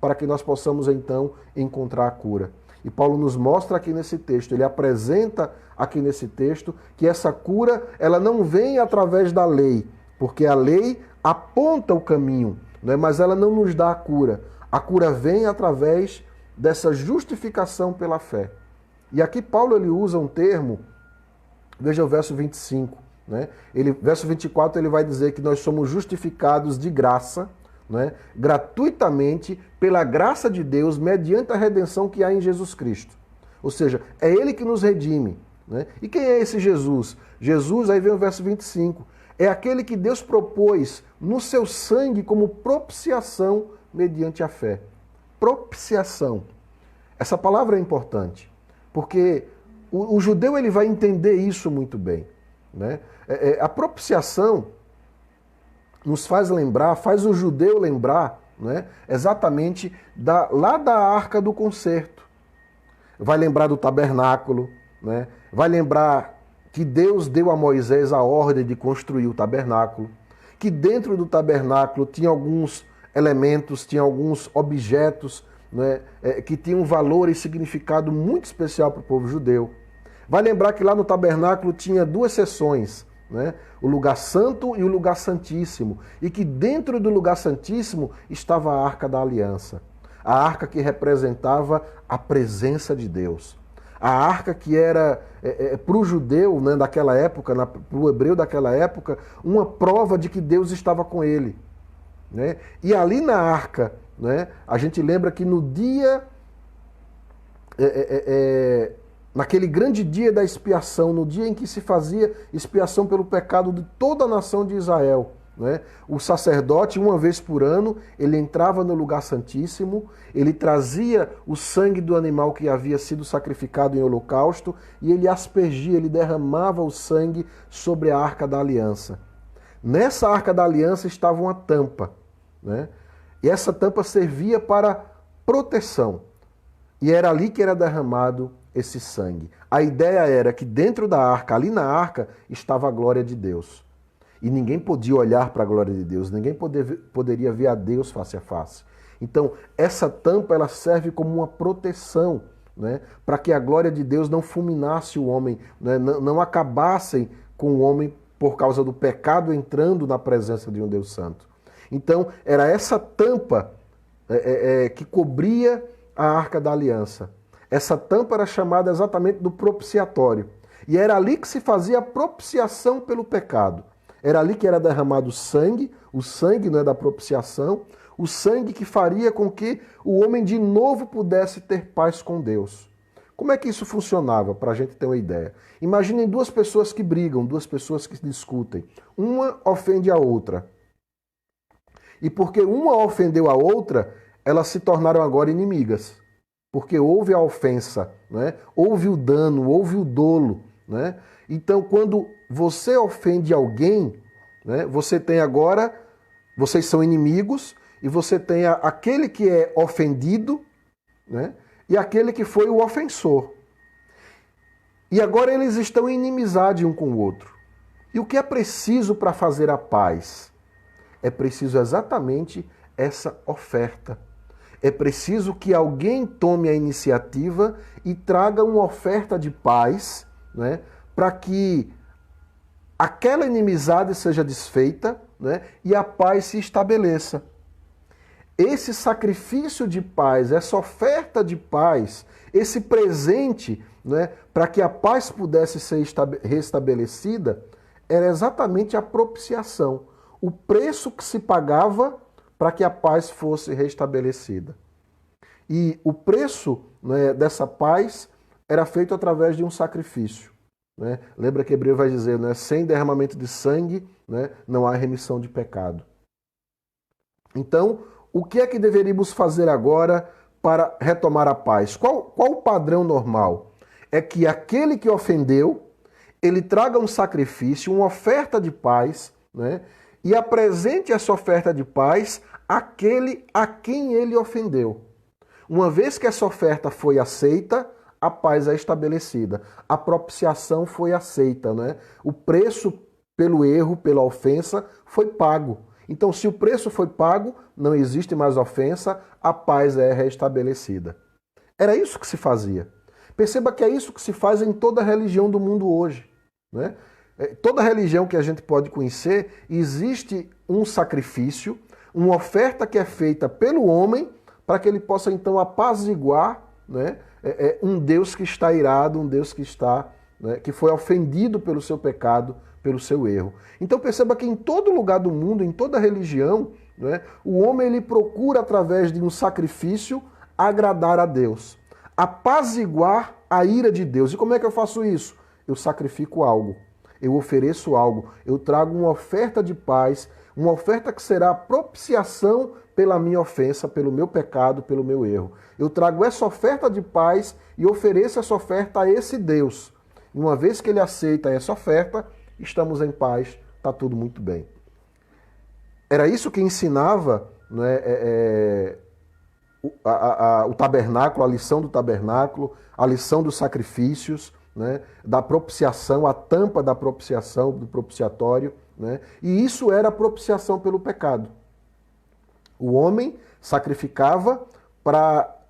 para que nós possamos então encontrar a cura. E Paulo nos mostra aqui nesse texto, ele apresenta aqui nesse texto que essa cura, ela não vem através da lei, porque a lei aponta o caminho, né? Mas ela não nos dá a cura. A cura vem através dessa justificação pela fé. E aqui Paulo ele usa um termo, veja o verso 25, né? Verso 24 ele vai dizer que nós somos justificados de graça, né? Gratuitamente, pela graça de Deus, mediante a redenção que há em Jesus Cristo. Ou seja, é Ele que nos redime. Né? E quem é esse Jesus? Jesus, aí vem o verso 25, é aquele que Deus propôs no seu sangue como propiciação mediante a fé. Propiciação. Essa palavra é importante. Porque o judeu ele vai entender isso muito bem. Né? A propiciação nos faz lembrar, faz o judeu lembrar, né, exatamente lá da Arca do Concerto. Vai lembrar do tabernáculo, né? Vai lembrar que Deus deu a Moisés a ordem de construir o tabernáculo, que dentro do tabernáculo tinha alguns elementos, tinha alguns objetos, né, que tinham um valor e significado muito especial para o povo judeu. Vai lembrar que lá no tabernáculo tinha duas seções, né, o lugar santo e o lugar santíssimo, e que dentro do lugar santíssimo estava a Arca da Aliança, a arca que representava a presença de Deus. A arca que era, para o judeu, né, daquela época, para o hebreu daquela época, uma prova de que Deus estava com ele. Né? E ali na arca, né, a gente lembra que no dia, naquele grande dia da expiação, no dia em que se fazia expiação pelo pecado de toda a nação de Israel, né, o sacerdote, uma vez por ano, ele entrava no lugar santíssimo, ele trazia o sangue do animal que havia sido sacrificado em holocausto e ele aspergia, ele derramava o sangue sobre a Arca da Aliança. Nessa Arca da Aliança estava uma tampa, né? E essa tampa servia para proteção. E era ali que era derramado esse sangue. A ideia era que dentro da arca, ali na arca, estava a glória de Deus. E ninguém podia olhar para a glória de Deus, ninguém poderia ver a Deus face a face. Então, essa tampa ela serve como uma proteção, né? Para que a glória de Deus não fulminasse o homem, né? Não acabassem com o homem por causa do pecado entrando na presença de um Deus santo. Então, era essa tampa que cobria a Arca da Aliança. Essa tampa era chamada exatamente do propiciatório. E era ali que se fazia a propiciação pelo pecado. Era ali que era derramado o sangue, não é, da propiciação, o sangue que faria com que o homem de novo pudesse ter paz com Deus. Como é que isso funcionava, para a gente ter uma ideia? Imaginem duas pessoas que brigam, duas pessoas que discutem. Uma ofende a outra. E porque uma ofendeu a outra, elas se tornaram agora inimigas. porque houve a ofensa, né? Houve o dano, houve o dolo, né? Então, quando você ofende alguém, né, você tem agora, vocês são inimigos, e você tem aquele que é ofendido, né, e aquele que foi o ofensor. E agora eles estão em inimizade um com o outro. E o que é preciso para fazer a paz? É preciso exatamente essa oferta. É preciso que alguém tome a iniciativa e traga uma oferta de paz, né, para que aquela inimizade seja desfeita, né, e a paz se estabeleça. Esse sacrifício de paz, essa oferta de paz, esse presente, né, para que a paz pudesse ser restabelecida, era exatamente a propiciação, o preço que se pagava para que a paz fosse restabelecida. E o preço, né, dessa paz era feito através de um sacrifício. Né? Lembra que Hebreu vai dizer, né, sem derramamento de sangue, né, não há remissão de pecado. Então, o que é que deveríamos fazer agora para retomar a paz? Qual o padrão normal? É que aquele que ofendeu, ele traga um sacrifício, uma oferta de paz, né, e apresente essa oferta de paz àquele a quem ele ofendeu. Uma vez que essa oferta foi aceita, a paz é estabelecida. A propiciação foi aceita, né? O preço pelo erro, pela ofensa, foi pago. Então, se o preço foi pago, não existe mais ofensa, a paz é restabelecida. Era isso que se fazia. Perceba que é isso que se faz em toda religião do mundo hoje, né? Toda religião que a gente pode conhecer, existe um sacrifício, uma oferta que é feita pelo homem para que ele possa então apaziguar, né, um Deus que está irado, um Deus que está, né, que foi ofendido pelo seu pecado, pelo seu erro. Então perceba que em todo lugar do mundo, em toda religião, né, o homem ele procura através de um sacrifício agradar a Deus, apaziguar a ira de Deus. E como é que eu faço isso? Eu sacrifico algo, eu ofereço algo, eu trago uma oferta de paz, uma oferta que será propiciação pela minha ofensa, pelo meu pecado, pelo meu erro. Eu trago essa oferta de paz e ofereço essa oferta a esse Deus. E uma vez que ele aceita essa oferta, estamos em paz, está tudo muito bem. Era isso que ensinava, né, o tabernáculo, a lição do tabernáculo, a lição dos sacrifícios, né, da propiciação, a tampa da propiciação, do propiciatório, né, e isso era a propiciação pelo pecado. O homem sacrificava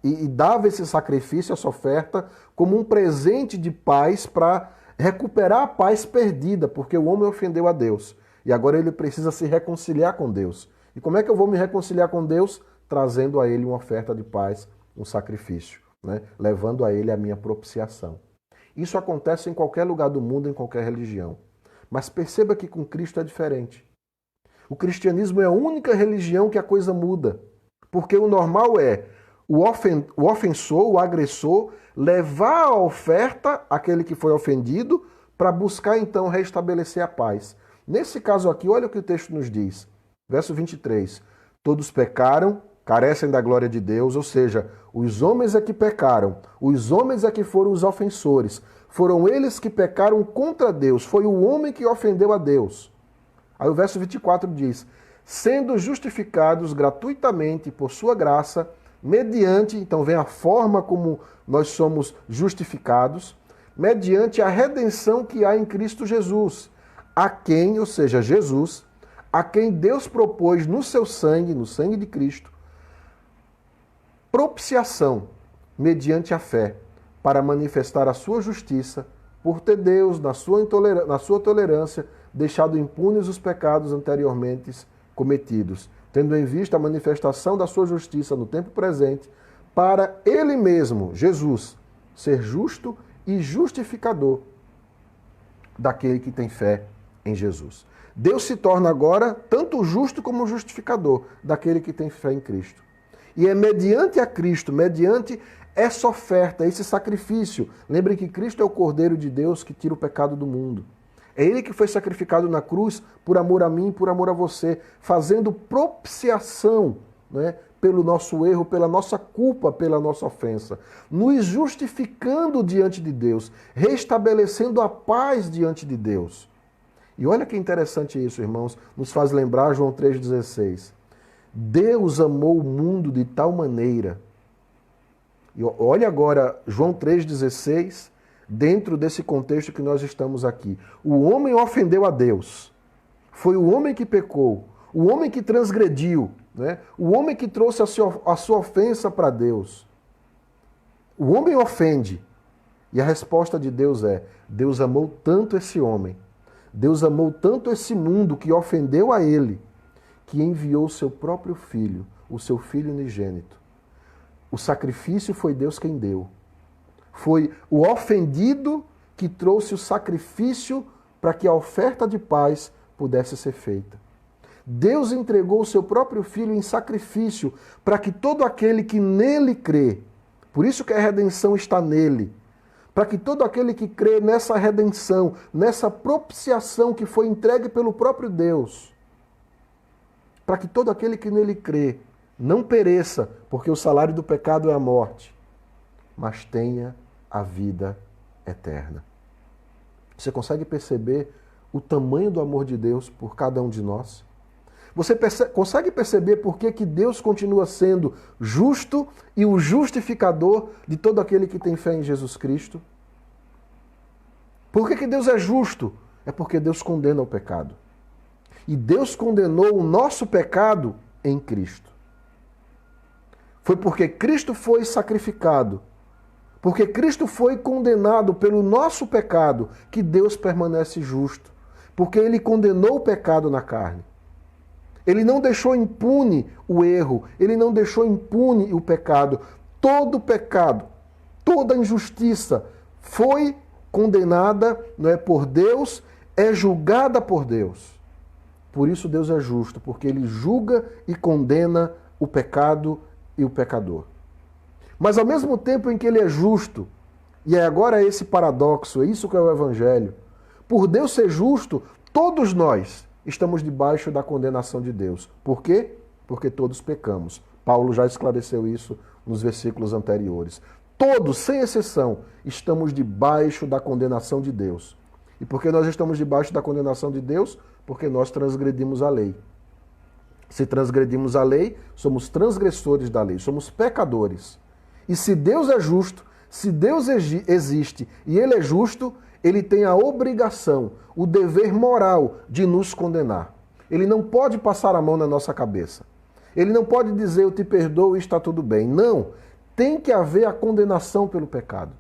e dava esse sacrifício, essa oferta, como um presente de paz para recuperar a paz perdida, porque o homem ofendeu a Deus. E agora ele precisa se reconciliar com Deus. E como é que eu vou me reconciliar com Deus? Trazendo a ele uma oferta de paz, um sacrifício, né? Levando a ele a minha propiciação. Isso acontece em qualquer lugar do mundo, em qualquer religião. Mas perceba que com Cristo é diferente. O cristianismo é a única religião que a coisa muda. Porque o normal é o ofensor, o agressor, levar a oferta àquele que foi ofendido para buscar então restabelecer a paz. Nesse caso aqui, olha o que o texto nos diz. Verso 23. Todos pecaram, carecem da glória de Deus, ou seja, os homens é que pecaram, os homens é que foram os ofensores. Foram eles que pecaram contra Deus, foi o homem que ofendeu a Deus. Aí o verso 24 diz, sendo justificados gratuitamente por sua graça, mediante, então vem a forma como nós somos justificados, mediante a redenção que há em Cristo Jesus, a quem, ou seja, Jesus, a quem Deus propôs no seu sangue, no sangue de Cristo, propiciação, mediante a fé, para manifestar a sua justiça, por ter Deus, na sua tolerância, deixado impunes os pecados anteriormente cometidos, tendo em vista a manifestação da sua justiça no tempo presente, para Ele mesmo, Jesus, ser justo e justificador daquele que tem fé em Jesus. Deus se torna agora tanto justo como justificador daquele que tem fé em Cristo. E é mediante a Cristo, mediante essa oferta, esse sacrifício. Lembrem que Cristo é o Cordeiro de Deus que tira o pecado do mundo. É Ele que foi sacrificado na cruz por amor a mim, por amor a você, fazendo propiciação, né, pelo nosso erro, pela nossa culpa, pela nossa ofensa, nos justificando diante de Deus, restabelecendo a paz diante de Deus. E olha que interessante isso, irmãos, nos faz lembrar João 3,16. Deus amou o mundo de tal maneira. E olha agora João 3,16, dentro desse contexto que nós estamos aqui. O homem ofendeu a Deus. Foi o homem que pecou, o homem que transgrediu, né? O homem que trouxe a sua ofensa para Deus. O homem ofende. E a resposta de Deus é: Deus amou tanto esse homem, Deus amou tanto esse mundo que ofendeu a ele, que enviou o seu próprio filho, o seu filho unigênito. O sacrifício foi Deus quem deu. Foi o ofendido que trouxe o sacrifício para que a oferta de paz pudesse ser feita. Deus entregou o seu próprio filho em sacrifício para que todo aquele que nele crê, por isso que a redenção está nele, para que todo aquele que crê nessa redenção, nessa propiciação que foi entregue pelo próprio Deus, para que todo aquele que nele crê não pereça, porque o salário do pecado é a morte, mas tenha a vida eterna. Você consegue perceber o tamanho do amor de Deus por cada um de nós? Você consegue perceber por que Deus continua sendo justo e o justificador de todo aquele que tem fé em Jesus Cristo? Por que Deus é justo? É porque Deus condena o pecado. E Deus condenou o nosso pecado em Cristo. Foi porque Cristo foi sacrificado, porque Cristo foi condenado pelo nosso pecado, que Deus permanece justo. Porque Ele condenou o pecado na carne. Ele não deixou impune o erro, Ele não deixou impune o pecado. Todo pecado, toda injustiça foi condenada, não é, por Deus, é julgada por Deus. Por isso Deus é justo, porque Ele julga e condena o pecado e o pecador. Mas ao mesmo tempo em que Ele é justo, e agora é esse paradoxo, é isso que é o Evangelho, por Deus ser justo, todos nós estamos debaixo da condenação de Deus. Por quê? Porque todos pecamos. Paulo já esclareceu isso nos versículos anteriores. Todos, sem exceção, estamos debaixo da condenação de Deus. E por que nós estamos debaixo da condenação de Deus? Porque nós transgredimos a lei. Se transgredimos a lei, somos transgressores da lei, somos pecadores. E se Deus é justo, se Deus existe e Ele é justo, Ele tem a obrigação, o dever moral de nos condenar. Ele não pode passar a mão na nossa cabeça. Ele não pode dizer, eu te perdoo e está tudo bem. Não. Tem que haver a condenação pelo pecado.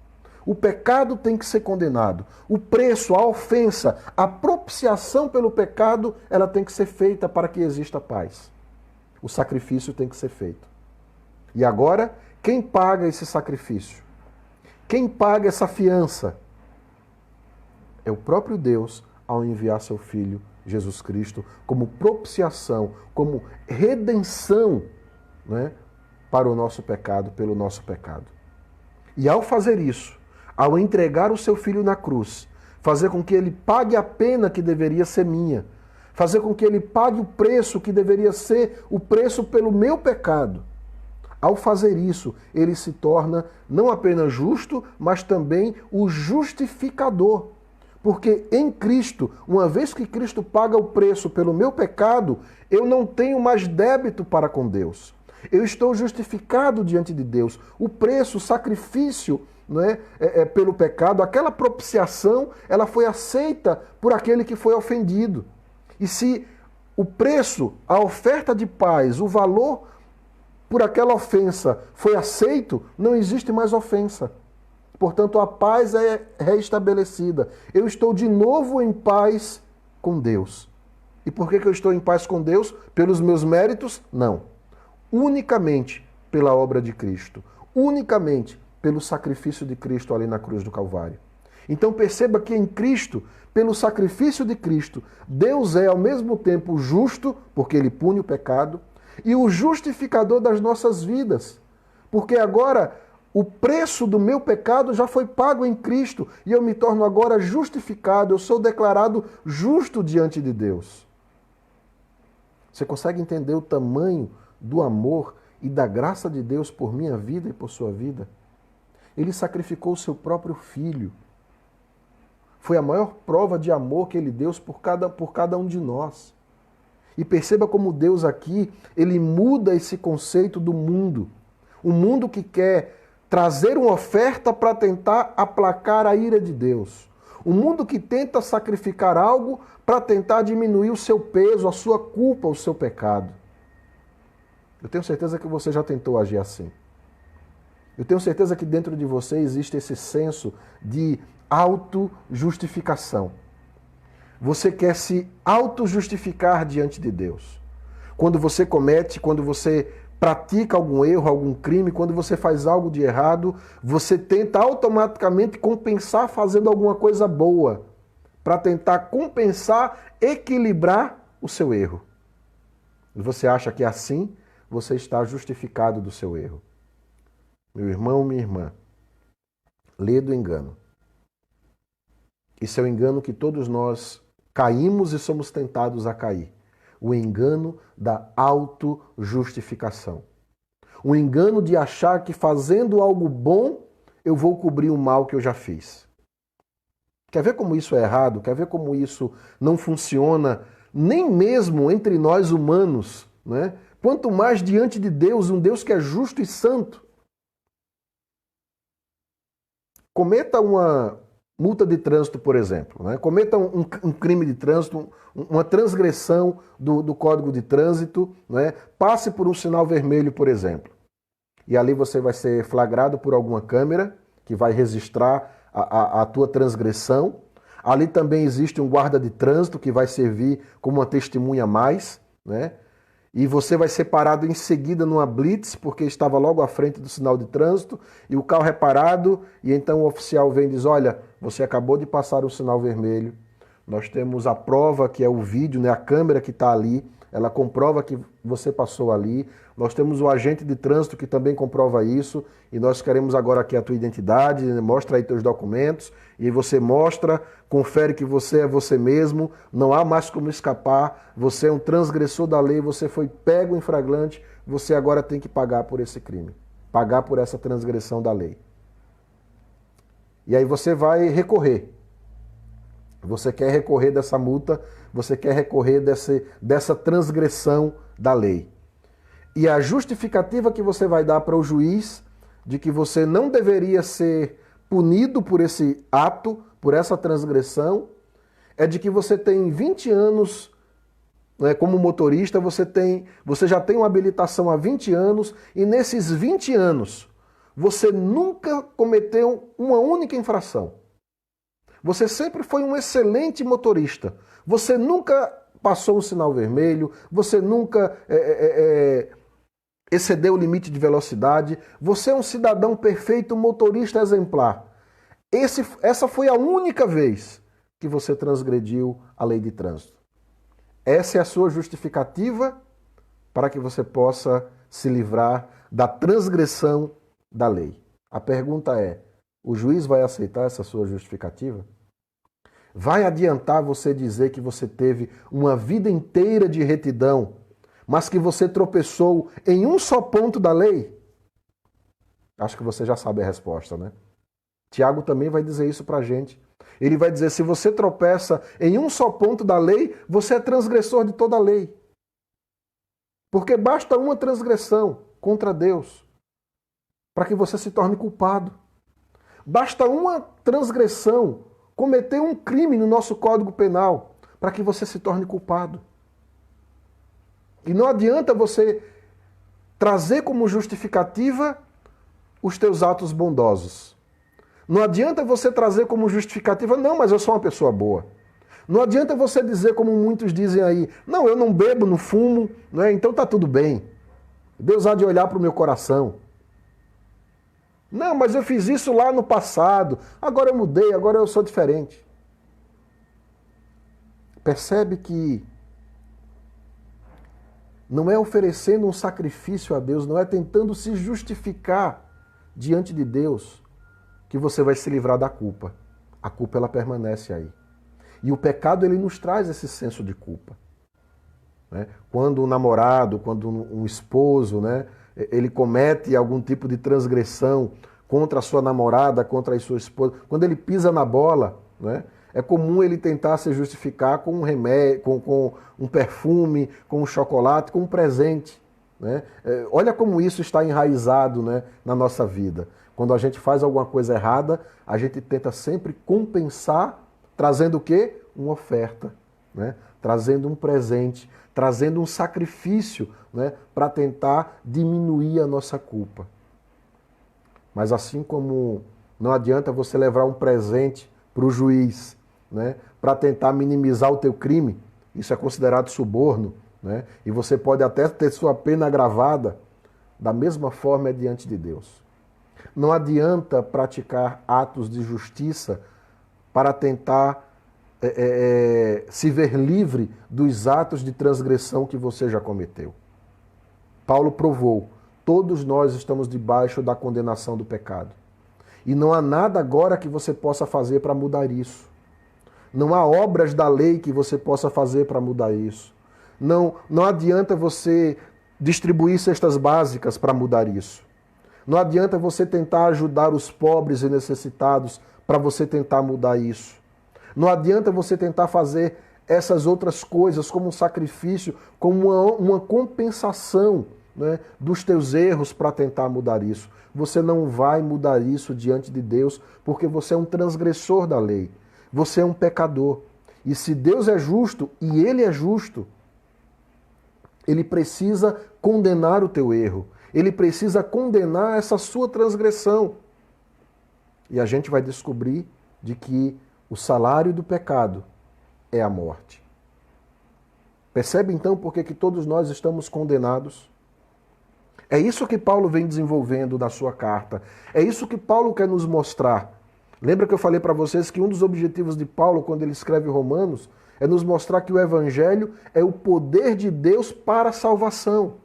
O pecado tem que ser condenado. O preço, a ofensa, a propiciação pelo pecado, ela tem que ser feita para que exista paz. O sacrifício tem que ser feito. E agora, quem paga esse sacrifício? Quem paga essa fiança? É o próprio Deus ao enviar seu Filho, Jesus Cristo, como propiciação, como redenção, né, para o nosso pecado, pelo nosso pecado. E ao fazer isso, ao entregar o seu Filho na cruz, fazer com que ele pague a pena que deveria ser minha, fazer com que ele pague o preço que deveria ser o preço pelo meu pecado. Ao fazer isso, ele se torna não apenas justo, mas também o justificador. Porque em Cristo, uma vez que Cristo paga o preço pelo meu pecado, eu não tenho mais débito para com Deus. Eu estou justificado diante de Deus. O preço, o sacrifício, não é, pelo pecado, aquela propiciação, ela foi aceita por aquele que foi ofendido. E se o preço, a oferta de paz, o valor por aquela ofensa foi aceito, não existe mais ofensa. Portanto, a paz é reestabelecida. Eu estou de novo em paz com Deus. E por que eu estou em paz com Deus? Pelos meus méritos? Não. Unicamente pela obra de Cristo. Unicamente pelo sacrifício de Cristo ali na cruz do Calvário. Então perceba que em Cristo, pelo sacrifício de Cristo, Deus é ao mesmo tempo justo, porque Ele pune o pecado, e o justificador das nossas vidas. Porque agora o preço do meu pecado já foi pago em Cristo e eu me torno agora justificado, eu sou declarado justo diante de Deus. Você consegue entender o tamanho do amor e da graça de Deus por minha vida e por sua vida. Ele sacrificou o seu próprio filho. Foi a maior prova de amor que ele deu por cada um de nós. E perceba como Deus aqui, ele muda esse conceito do mundo. Um mundo que quer trazer uma oferta para tentar aplacar a ira de Deus. Um mundo que tenta sacrificar algo para tentar diminuir o seu peso, a sua culpa, o seu pecado. Eu tenho certeza que você já tentou agir assim. Eu tenho certeza que dentro de você existe esse senso de auto-justificação. Você quer se auto-justificar diante de Deus. Quando você pratica algum erro, algum crime, quando você faz algo de errado, você tenta automaticamente compensar fazendo alguma coisa boa, para tentar compensar, equilibrar o seu erro. E você acha que assim você está justificado do seu erro. Meu irmão, minha irmã, lê do engano. Esse é o engano que todos nós caímos e somos tentados a cair. O engano da auto-justificação. O engano de achar que fazendo algo bom, eu vou cobrir o mal que eu já fiz. Quer ver como isso é errado? Quer ver como isso não funciona nem mesmo entre nós humanos, né? Quanto mais diante de Deus, um Deus que é justo e santo. Cometa uma multa de trânsito, por exemplo. Né? Cometa um crime de trânsito, uma transgressão do Código de Trânsito. Né? Passe por um sinal vermelho, por exemplo. E ali você vai ser flagrado por alguma câmera que vai registrar a tua transgressão. Ali também existe um guarda de trânsito que vai servir como uma testemunha a mais, né? E você vai ser parado em seguida numa blitz, porque estava logo à frente do sinal de trânsito, e o carro é parado, e então o oficial vem e diz, olha, você acabou de passar o sinal vermelho, nós temos a prova, que é o vídeo, né, a câmera que está ali, ela comprova que você passou ali, nós temos o agente de trânsito que também comprova isso, e nós queremos agora aqui a tua identidade, mostra aí teus documentos, e você mostra, confere que você é você mesmo, não há mais como escapar, você é um transgressor da lei, você foi pego em flagrante, você agora tem que pagar por esse crime, pagar por essa transgressão da lei. E aí você vai recorrer. Você quer recorrer dessa multa, você quer recorrer dessa transgressão da lei. E a justificativa que você vai dar para o juiz de que você não deveria ser punido por esse ato, por essa transgressão, é de que você tem 20 anos, né, como motorista, você já tem uma habilitação há 20 anos e nesses 20 anos você nunca cometeu uma única infração. Você sempre foi um excelente motorista. Você nunca passou um sinal vermelho, você nunca excedeu o limite de velocidade. Você é um cidadão perfeito, um motorista exemplar. Essa foi a única vez que você transgrediu a lei de trânsito. Essa é a sua justificativa para que você possa se livrar da transgressão da lei. A pergunta é, o juiz vai aceitar essa sua justificativa? Vai adiantar você dizer que você teve uma vida inteira de retidão, mas que você tropeçou em um só ponto da lei? Acho que você já sabe a resposta, né? Tiago também vai dizer isso pra gente. Ele vai dizer, se você tropeça em um só ponto da lei, você é transgressor de toda a lei. Porque basta uma transgressão contra Deus para que você se torne culpado. Basta uma transgressão, cometer um crime no nosso Código Penal, para que você se torne culpado. E não adianta você trazer como justificativa os teus atos bondosos. Não adianta você trazer como justificativa, não, mas eu sou uma pessoa boa. Não adianta você dizer, como muitos dizem aí, não, eu não bebo, não fumo, né? Então tá tudo bem. Deus há de olhar para o meu coração. Não, mas eu fiz isso lá no passado, agora eu mudei, agora eu sou diferente. Percebe que não é oferecendo um sacrifício a Deus, não é tentando se justificar diante de Deus que você vai se livrar da culpa. A culpa ela permanece aí. E o pecado ele nos traz esse senso de culpa. Né? Quando um namorado, quando um esposo, né, ele comete algum tipo de transgressão contra a sua namorada, contra a sua esposa, quando ele pisa na bola, né, é comum ele tentar se justificar com um remédio, com um perfume, com um chocolate, com um presente. Né? Olha como isso está enraizado, né, na nossa vida. Quando a gente faz alguma coisa errada, a gente tenta sempre compensar, trazendo o quê? Uma oferta, né? Trazendo um presente, trazendo um sacrifício, né, para tentar diminuir a nossa culpa. Mas assim como não adianta você levar um presente para o juiz, né, para tentar minimizar o teu crime, isso é considerado suborno, né, e você pode até ter sua pena agravada, da mesma forma é diante de Deus. Não adianta praticar atos de justiça para tentar se ver livre dos atos de transgressão que você já cometeu. Paulo provou, todos nós estamos debaixo da condenação do pecado. E não há nada agora que você possa fazer para mudar isso. Não há obras da lei que você possa fazer para mudar isso. Não adianta você distribuir cestas básicas para mudar isso. Não adianta você tentar ajudar os pobres e necessitados para você tentar mudar isso. Não adianta você tentar fazer essas outras coisas como um sacrifício, como uma compensação, né, dos teus erros para tentar mudar isso. Você não vai mudar isso diante de Deus porque você é um transgressor da lei. Você é um pecador. E se Deus é justo, e Ele é justo, Ele precisa condenar o teu erro. Ele precisa condenar essa sua transgressão. E a gente vai descobrir de que o salário do pecado é a morte. Percebe então por que todos nós estamos condenados? É isso que Paulo vem desenvolvendo na sua carta. É isso que Paulo quer nos mostrar. Lembra que eu falei para vocês que um dos objetivos de Paulo, quando ele escreve Romanos, é nos mostrar que o Evangelho é o poder de Deus para a salvação.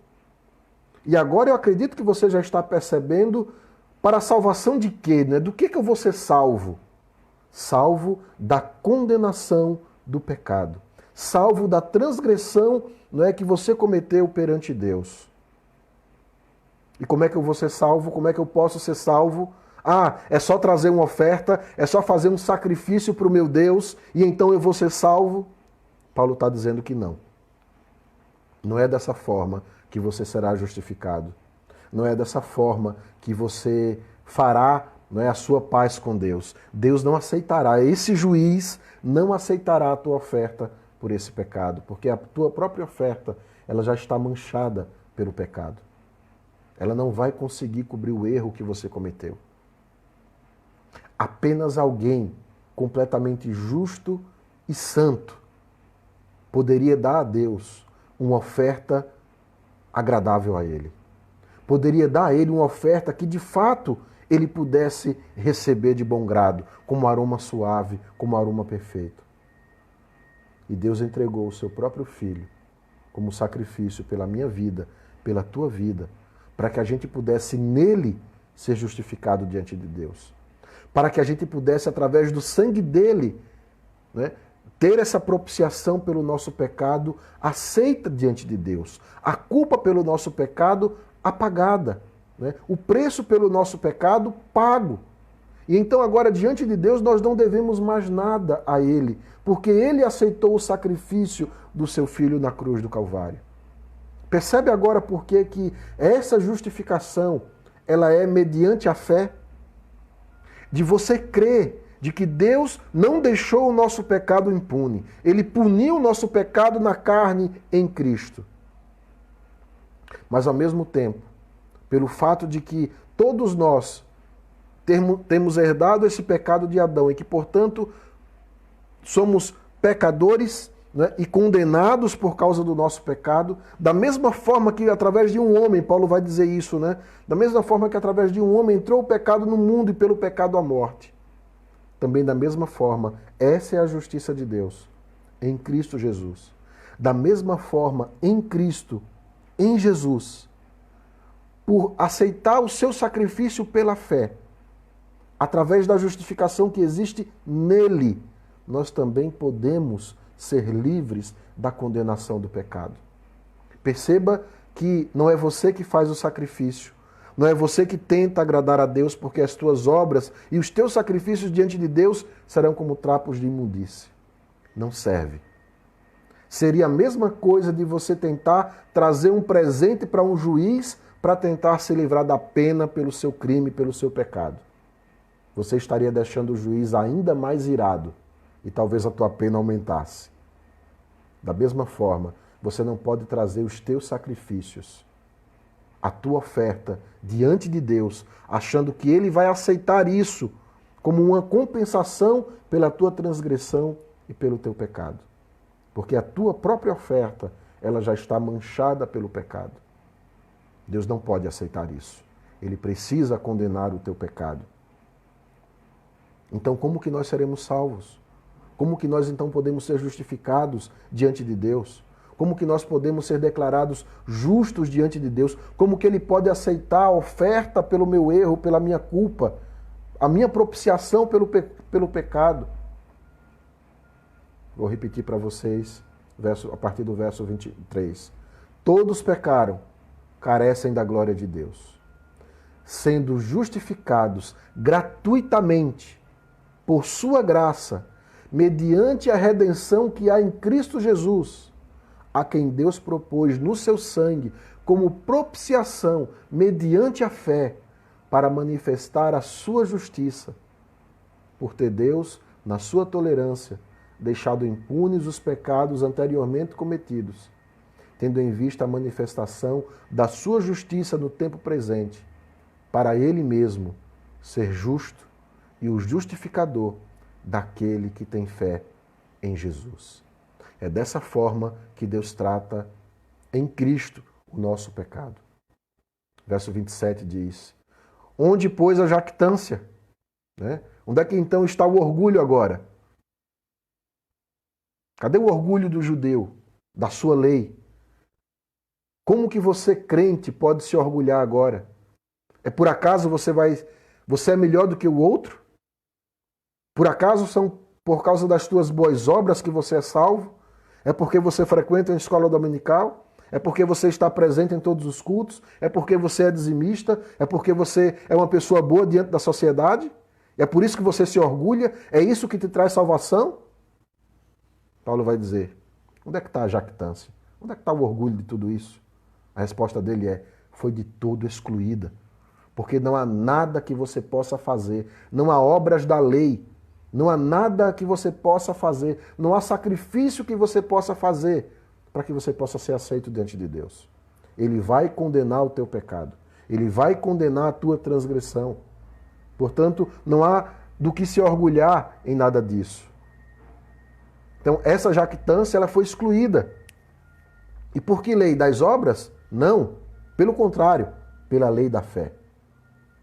E agora eu acredito que você já está percebendo para a salvação de quê? Né? Do que eu vou ser salvo? Salvo da condenação do pecado. Salvo da transgressão, não é, que você cometeu perante Deus. E como é que eu vou ser salvo? Como é que eu posso ser salvo? Ah, é só trazer uma oferta, é só fazer um sacrifício para o meu Deus e então eu vou ser salvo? Paulo está dizendo que não. Não é dessa forma que você será justificado. Não é dessa forma que você fará, não é, a sua paz com Deus. Deus não aceitará, esse juiz não aceitará a tua oferta por esse pecado, porque a tua própria oferta ela já está manchada pelo pecado. Ela não vai conseguir cobrir o erro que você cometeu. Apenas alguém completamente justo e santo poderia dar a Deus uma oferta agradável a Ele. Poderia dar a Ele uma oferta que de fato Ele pudesse receber de bom grado, como aroma suave, como aroma perfeito. E Deus entregou o seu próprio Filho como sacrifício pela minha vida, pela tua vida, para que a gente pudesse nele ser justificado diante de Deus. Para que a gente pudesse, através do sangue dele, né, ter essa propiciação pelo nosso pecado aceita diante de Deus. A culpa pelo nosso pecado apagada. Né? O preço pelo nosso pecado pago. E então agora, diante de Deus, nós não devemos mais nada a Ele, porque Ele aceitou o sacrifício do seu Filho na cruz do Calvário. Percebe agora por que essa justificação ela é mediante a fé? De você crer de que Deus não deixou o nosso pecado impune. Ele puniu o nosso pecado na carne em Cristo. Mas ao mesmo tempo, pelo fato de que todos nós temos herdado esse pecado de Adão e que, portanto, somos pecadores, né, e condenados por causa do nosso pecado, da mesma forma que através de um homem, Paulo vai dizer isso, né? Da mesma forma que através de um homem entrou o pecado no mundo e pelo pecado a morte. Também da mesma forma, essa é a justiça de Deus, em Cristo Jesus. Da mesma forma, em Cristo, em Jesus, por aceitar o seu sacrifício pela fé, através da justificação que existe nele, nós também podemos ser livres da condenação do pecado. Perceba que não é você que faz o sacrifício, não é você que tenta agradar a Deus, porque as tuas obras e os teus sacrifícios diante de Deus serão como trapos de imundície. Não serve. Seria a mesma coisa de você tentar trazer um presente para um juiz para tentar se livrar da pena pelo seu crime, pelo seu pecado. Você estaria deixando o juiz ainda mais irado e talvez a tua pena aumentasse. Da mesma forma, você não pode trazer os teus sacrifícios, a tua oferta diante de Deus, achando que Ele vai aceitar isso como uma compensação pela tua transgressão e pelo teu pecado. Porque a tua própria oferta, ela já está manchada pelo pecado. Deus não pode aceitar isso. Ele precisa condenar o teu pecado. Então, como que nós seremos salvos? Como que nós então podemos ser justificados diante de Deus? Como que nós podemos ser declarados justos diante de Deus? Como que Ele pode aceitar a oferta pelo meu erro, pela minha culpa, a minha propiciação pelo pecado? Vou repetir para vocês, a partir do verso 23. Todos pecaram, carecem da glória de Deus, sendo justificados gratuitamente por sua graça, mediante a redenção que há em Cristo Jesus, a quem Deus propôs no seu sangue como propiciação mediante a fé, para manifestar a sua justiça, por ter Deus, na sua tolerância, deixado impunes os pecados anteriormente cometidos, tendo em vista a manifestação da sua justiça no tempo presente, para Ele mesmo ser justo e o justificador daquele que tem fé em Jesus. É dessa forma que Deus trata em Cristo o nosso pecado. Verso 27 diz: onde, pois, a jactância? Onde é que então está o orgulho agora? Cadê o orgulho do judeu, da sua lei? Como que você, crente, pode se orgulhar agora? É por acaso você é melhor do que o outro? Por acaso são por causa das tuas boas obras que você é salvo? É porque você frequenta a escola dominical? É porque você está presente em todos os cultos? É porque você é dizimista? É porque você é uma pessoa boa diante da sociedade? É por isso que você se orgulha? É isso que te traz salvação? Paulo vai dizer, onde é que está a jactância? Onde é que está o orgulho de tudo isso? A resposta dele é, foi de todo excluída. Porque não há nada que você possa fazer, não há obras da lei, não há nada que você possa fazer, não há sacrifício que você possa fazer para que você possa ser aceito diante de Deus. Ele vai condenar o teu pecado, Ele vai condenar a tua transgressão. Portanto, não há do que se orgulhar em nada disso. Então, essa jactância ela foi excluída. E por que lei? Das obras? Não. Pelo contrário, pela lei da fé.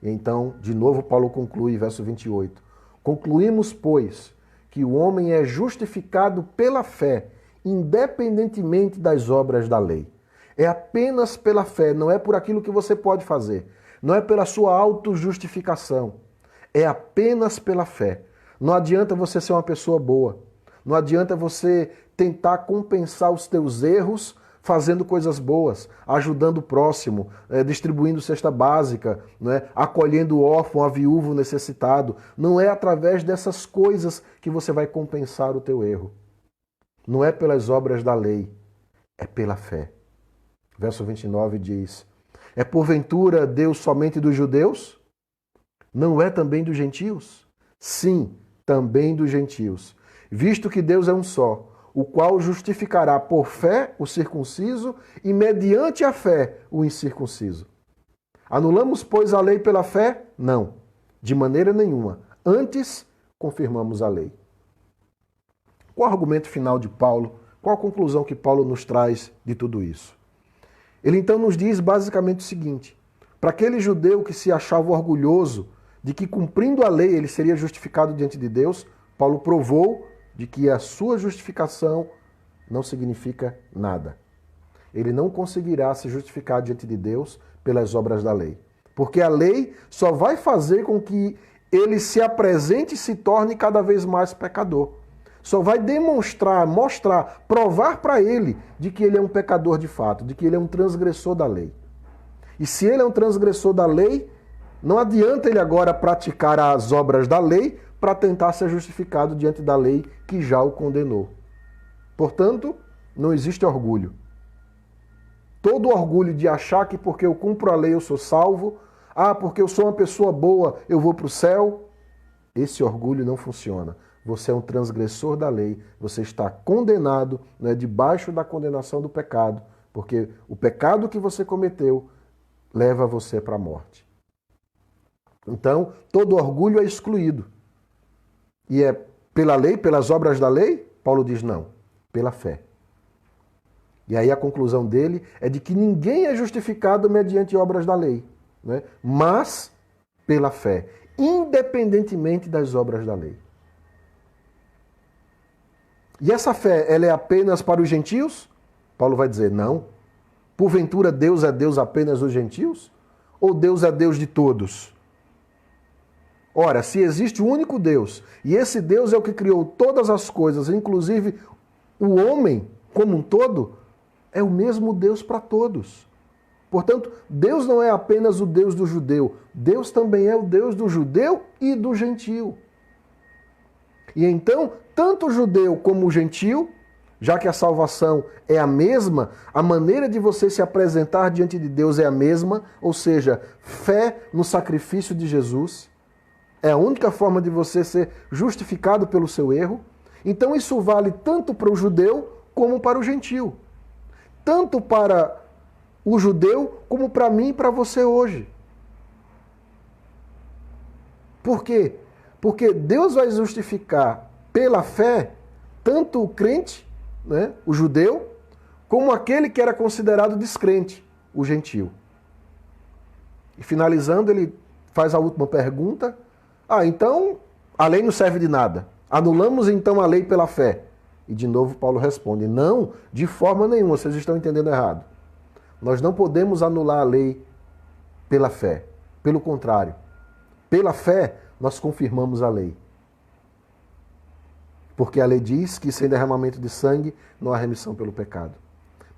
E então, de novo, Paulo conclui, verso 28. Concluímos, pois, que o homem é justificado pela fé, independentemente das obras da lei. É apenas pela fé, não é por aquilo que você pode fazer. Não é pela sua autojustificação. É apenas pela fé. Não adianta você ser uma pessoa boa. Não adianta você tentar compensar os teus erros fazendo coisas boas, ajudando o próximo, distribuindo cesta básica, acolhendo o órfão, a viúvo necessitado. Não é através dessas coisas que você vai compensar o teu erro. Não é pelas obras da lei, é pela fé. Verso 29 diz, é porventura Deus somente dos judeus? Não é também dos gentios? Sim, também dos gentios. Visto que Deus é um só, o qual justificará por fé o circunciso e mediante a fé o incircunciso. Anulamos, pois, a lei pela fé? Não, de maneira nenhuma. Antes, confirmamos a lei. Qual o argumento final de Paulo? Qual a conclusão que Paulo nos traz de tudo isso? Ele então nos diz basicamente o seguinte, para aquele judeu que se achava orgulhoso de que cumprindo a lei ele seria justificado diante de Deus, Paulo provou de que a sua justificação não significa nada. Ele não conseguirá se justificar diante de Deus pelas obras da lei. Porque a lei só vai fazer com que ele se apresente e se torne cada vez mais pecador. só vai demonstrar, mostrar, provar para ele de que ele é um pecador de fato, de que ele é um transgressor da lei. E se ele é um transgressor da lei, não adianta ele agora praticar as obras da lei para tentar ser justificado diante da lei que já o condenou. Portanto, não existe orgulho. Todo orgulho de achar que porque eu cumpro a lei eu sou salvo, porque eu sou uma pessoa boa eu vou para o céu, esse orgulho não funciona. Você é um transgressor da lei, você está condenado, né, debaixo da condenação do pecado, porque o pecado que você cometeu leva você para a morte. Então, todo orgulho é excluído. E é pela lei, pelas obras da lei? Paulo diz não, pela fé. E aí a conclusão dele é de que ninguém é justificado mediante obras da lei, né? Mas pela fé, independentemente das obras da lei. E essa fé, ela é apenas para os gentios? Paulo vai dizer, não. Porventura Deus é Deus apenas dos gentios? Ou Deus é Deus de todos? Ora, se existe um único Deus, e esse Deus é o que criou todas as coisas, inclusive o homem como um todo, é o mesmo Deus para todos. Portanto, Deus não é apenas o Deus do judeu, Deus também é o Deus do judeu e do gentio. E então, tanto o judeu como o gentio, já que a salvação é a mesma, a maneira de você se apresentar diante de Deus é a mesma, ou seja, fé no sacrifício de Jesus, é a única forma de você ser justificado pelo seu erro. Então isso vale tanto para o judeu como para o gentio. Tanto para o judeu como para mim e para você hoje. Por quê? Porque Deus vai justificar pela fé tanto o crente, né, o judeu, como aquele que era considerado descrente, o gentio. E finalizando, ele faz a última pergunta. Então a lei não serve de nada. Anulamos então a lei pela fé. E de novo Paulo responde, não, de forma nenhuma, vocês estão entendendo errado. Nós não podemos anular a lei pela fé. Pelo contrário, pela fé nós confirmamos a lei. Porque a lei diz que sem derramamento de sangue não há remissão pelo pecado.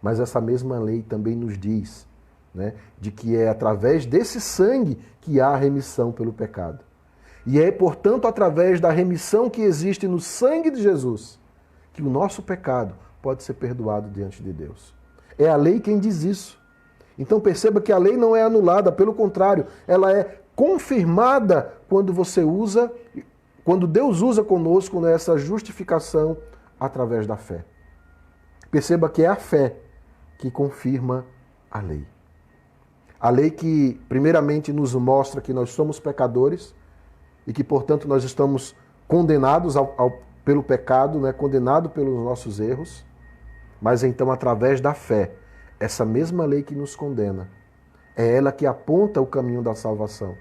Mas essa mesma lei também nos diz, né, de que é através desse sangue que há remissão pelo pecado. E é, portanto, através da remissão que existe no sangue de Jesus que o nosso pecado pode ser perdoado diante de Deus. É a lei quem diz isso. Então perceba que a lei não é anulada, pelo contrário, ela é confirmada quando quando Deus usa conosco nessa justificação através da fé. Perceba que é a fé que confirma a lei. A lei que, primeiramente, nos mostra que nós somos pecadores, e que, portanto, nós estamos condenados pelo pecado, né? Condenados pelos nossos erros, mas então, através da fé, essa mesma lei que nos condena, é ela que aponta o caminho da salvação.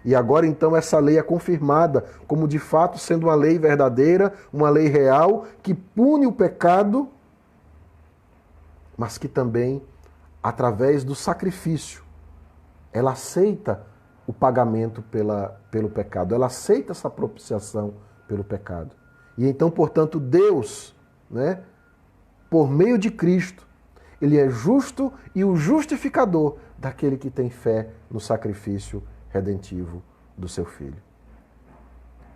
E agora, então, essa lei é confirmada como, de fato, sendo uma lei verdadeira, uma lei real, que pune o pecado, mas que também, através do sacrifício, ela aceita o pagamento pelo pecado. Ela aceita essa propiciação pelo pecado. E então, portanto, Deus, né, por meio de Cristo, Ele é justo e o justificador daquele que tem fé no sacrifício redentivo do seu Filho.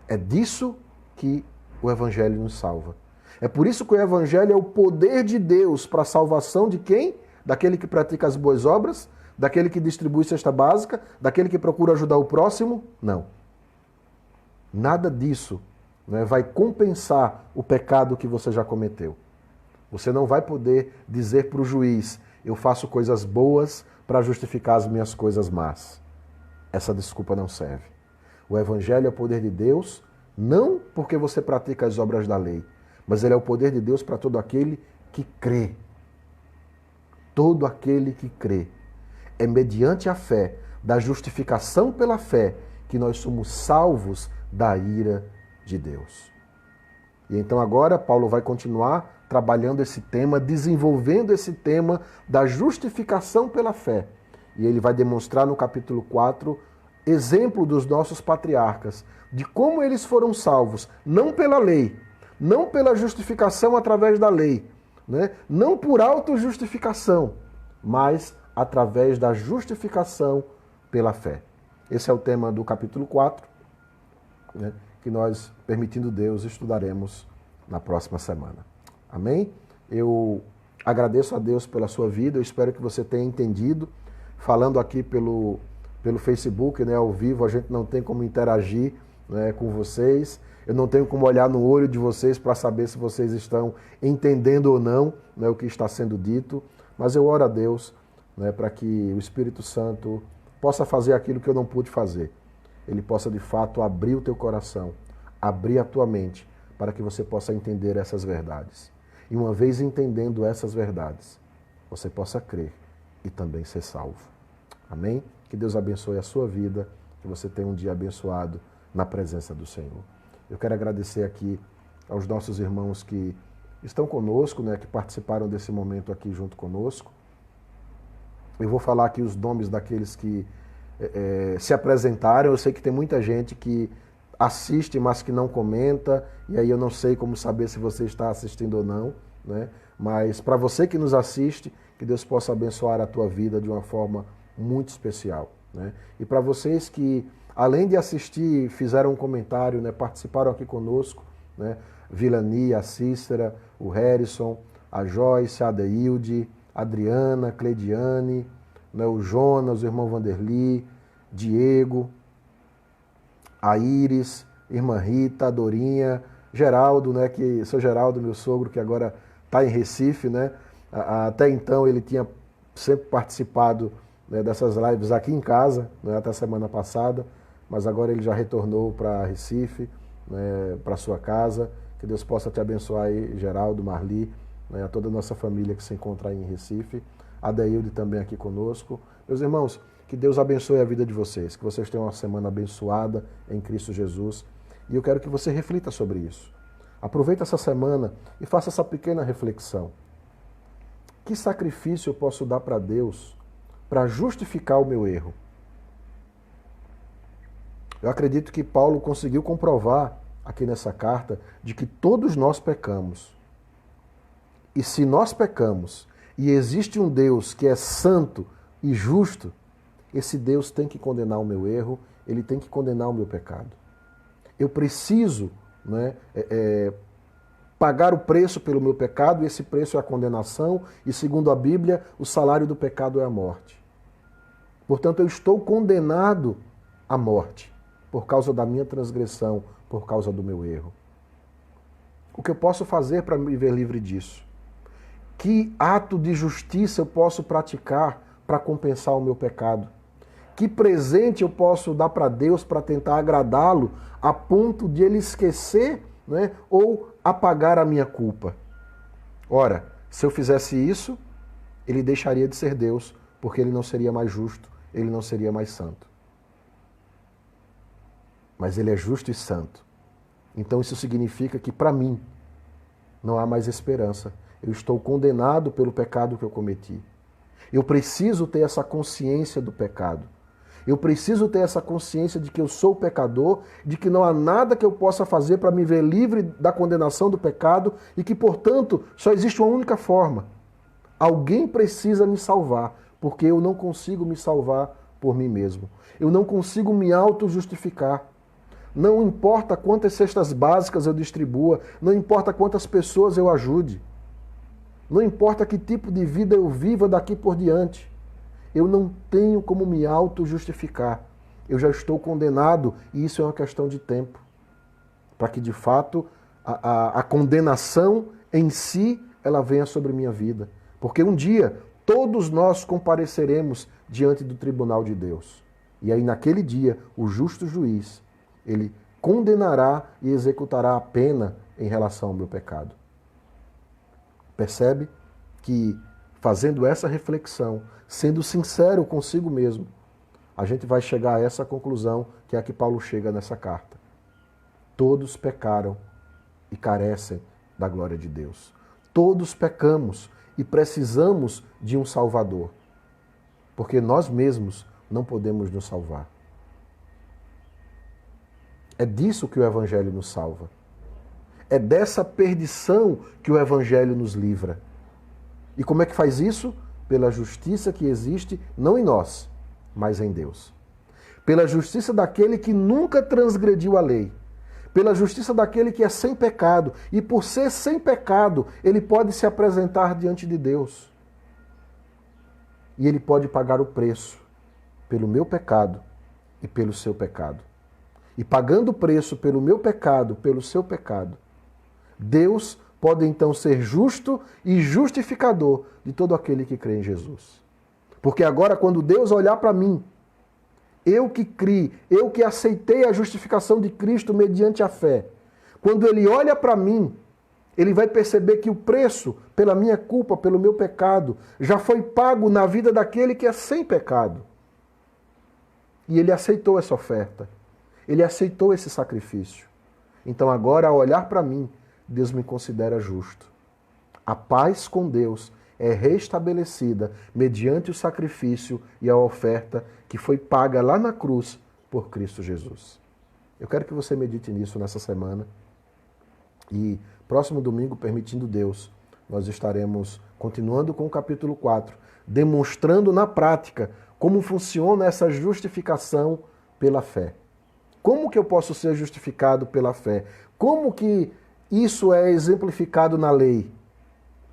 É disso que o Evangelho nos salva. É por isso que o Evangelho é o poder de Deus para a salvação de quem? Daquele que pratica as boas obras? Daquele que distribui cesta básica? Daquele que procura ajudar o próximo? Não. Nada disso, né, vai compensar o pecado que você já cometeu. Você não vai poder dizer para o juiz, eu faço coisas boas para justificar as minhas coisas más. Essa desculpa não serve. O Evangelho é o poder de Deus, não porque você pratica as obras da lei, mas ele é o poder de Deus para todo aquele que crê. Todo aquele que crê. É mediante a fé, da justificação pela fé, que nós somos salvos da ira de Deus. E então agora Paulo vai continuar trabalhando esse tema, desenvolvendo esse tema da justificação pela fé. E ele vai demonstrar no capítulo 4 exemplo dos nossos patriarcas, de como eles foram salvos, não pela lei, não pela justificação através da lei, né? Não por autojustificação, mas através da justificação pela fé. Esse é o tema do capítulo 4, né? Que nós, permitindo Deus, estudaremos na próxima semana. Amém? Eu agradeço a Deus pela sua vida, eu espero que você tenha entendido. Falando aqui pelo Facebook, né, ao vivo, a gente não tem como interagir, né, com vocês. Eu não tenho como olhar no olho de vocês para saber se vocês estão entendendo ou não, né, o que está sendo dito. Mas eu oro a Deus, né, para que o Espírito Santo possa fazer aquilo que eu não pude fazer. Ele possa, de fato, abrir o teu coração, abrir a tua mente, para que você possa entender essas verdades. E uma vez entendendo essas verdades, você possa crer e também ser salvo. Amém? Que Deus abençoe a sua vida, que você tenha um dia abençoado na presença do Senhor. Eu quero agradecer aqui aos nossos irmãos que estão conosco, né, que participaram desse momento aqui junto conosco. Eu vou falar aqui os nomes daqueles que se apresentaram. Eu sei que tem muita gente que assiste, mas que não comenta, e aí eu não sei como saber se você está assistindo ou não, né? Mas para você que nos assiste, que Deus possa abençoar a tua vida de uma forma muito especial, né? E para vocês que, além de assistir, fizeram um comentário, né, participaram aqui conosco, né? Vilani, a Cícera, o Harrison, a Joyce, a Adeilde, a Adriana, Cleidiane, né, o Jonas, o irmão Vanderli, Diego, a Iris, irmã Rita, a Dorinha, Geraldo, né, que seu Geraldo, meu sogro, que agora está em Recife, né? Até então ele tinha sempre participado, né, dessas lives aqui em casa, né, até a semana passada, mas agora ele já retornou para Recife, né, para sua casa. Que Deus possa te abençoar aí, Geraldo, Marli, né, a toda a nossa família que se encontra aí em Recife, a Deilde também aqui conosco. Meus irmãos, que Deus abençoe a vida de vocês, que vocês tenham uma semana abençoada em Cristo Jesus. E eu quero que você reflita sobre isso. Aproveita essa semana e faça essa pequena reflexão. Que sacrifício eu posso dar para Deus para justificar o meu erro? Eu acredito que Paulo conseguiu comprovar aqui nessa carta de que todos nós pecamos. E se nós pecamos e existe um Deus que é santo e justo, esse Deus tem que condenar o meu erro, ele tem que condenar o meu pecado. Eu preciso, né, pagar o preço pelo meu pecado, e esse preço é a condenação, e segundo a Bíblia, o salário do pecado é a morte. Portanto, eu estou condenado à morte por causa da minha transgressão, por causa do meu erro. O que eu posso fazer para me ver livre disso? Que ato de justiça eu posso praticar para compensar o meu pecado? Que presente eu posso dar para Deus para tentar agradá-lo a ponto de ele esquecer, né, ou apagar a minha culpa? Ora, se eu fizesse isso, ele deixaria de ser Deus, porque ele não seria mais justo, ele não seria mais santo. Mas ele é justo e santo. Então isso significa que para mim não há mais esperança. Eu estou condenado pelo pecado que eu cometi. Eu preciso ter essa consciência do pecado. Eu preciso ter essa consciência de que eu sou pecador, de que não há nada que eu possa fazer para me ver livre da condenação do pecado e que, portanto, só existe uma única forma. Alguém precisa me salvar, porque eu não consigo me salvar por mim mesmo. Eu não consigo me auto-justificar. Não importa quantas cestas básicas eu distribua, não importa quantas pessoas eu ajude, não importa que tipo de vida eu viva daqui por diante. Eu não tenho como me auto-justificar. Eu já estou condenado e isso é uma questão de tempo. Para que, de fato, a condenação em si, ela venha sobre minha vida. Porque um dia, todos nós compareceremos diante do tribunal de Deus. E aí, naquele dia, o justo juiz, ele condenará e executará a pena em relação ao meu pecado. Percebe que, fazendo essa reflexão, sendo sincero consigo mesmo, a gente vai chegar a essa conclusão que é a que Paulo chega nessa carta. Todos pecaram e carecem da glória de Deus. Todos pecamos e precisamos de um Salvador, porque nós mesmos não podemos nos salvar. É disso que o Evangelho nos salva. É dessa perdição que o Evangelho nos livra. E como é que faz isso? Pela justiça que existe, não em nós, mas em Deus. Pela justiça daquele que nunca transgrediu a lei. Pela justiça daquele que é sem pecado. E por ser sem pecado, ele pode se apresentar diante de Deus. E ele pode pagar o preço pelo meu pecado e pelo seu pecado. E pagando o preço pelo meu pecado, pelo seu pecado, Deus pode então ser justo e justificador de todo aquele que crê em Jesus. Porque agora, quando Deus olhar para mim, eu que criei, eu que aceitei a justificação de Cristo mediante a fé, quando Ele olha para mim, Ele vai perceber que o preço pela minha culpa, pelo meu pecado, já foi pago na vida daquele que é sem pecado. E Ele aceitou essa oferta. Ele aceitou esse sacrifício. Então agora, ao olhar para mim, Deus me considera justo. A paz com Deus é restabelecida mediante o sacrifício e a oferta que foi paga lá na cruz por Cristo Jesus. Eu quero que você medite nisso nessa semana. E próximo domingo, permitindo Deus, nós estaremos continuando com o capítulo 4, demonstrando na prática como funciona essa justificação pela fé. Como que eu posso ser justificado pela fé? Como que isso é exemplificado na lei?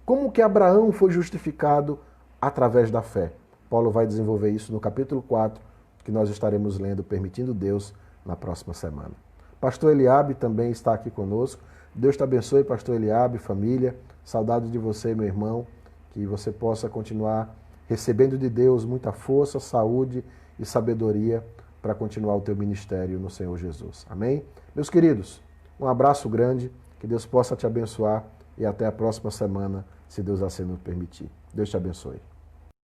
Como que Abraão foi justificado através da fé? Paulo vai desenvolver isso no capítulo 4, que nós estaremos lendo, permitindo Deus, na próxima semana. Pastor Eliabe também está aqui conosco. Deus te abençoe, Pastor Eliabe, família. Saudade de você, meu irmão. Que você possa continuar recebendo de Deus muita força, saúde e sabedoria para continuar o teu ministério no Senhor Jesus. Amém? Meus queridos, um abraço grande. Que Deus possa te abençoar e até a próxima semana, se Deus assim nos permitir. Deus te abençoe.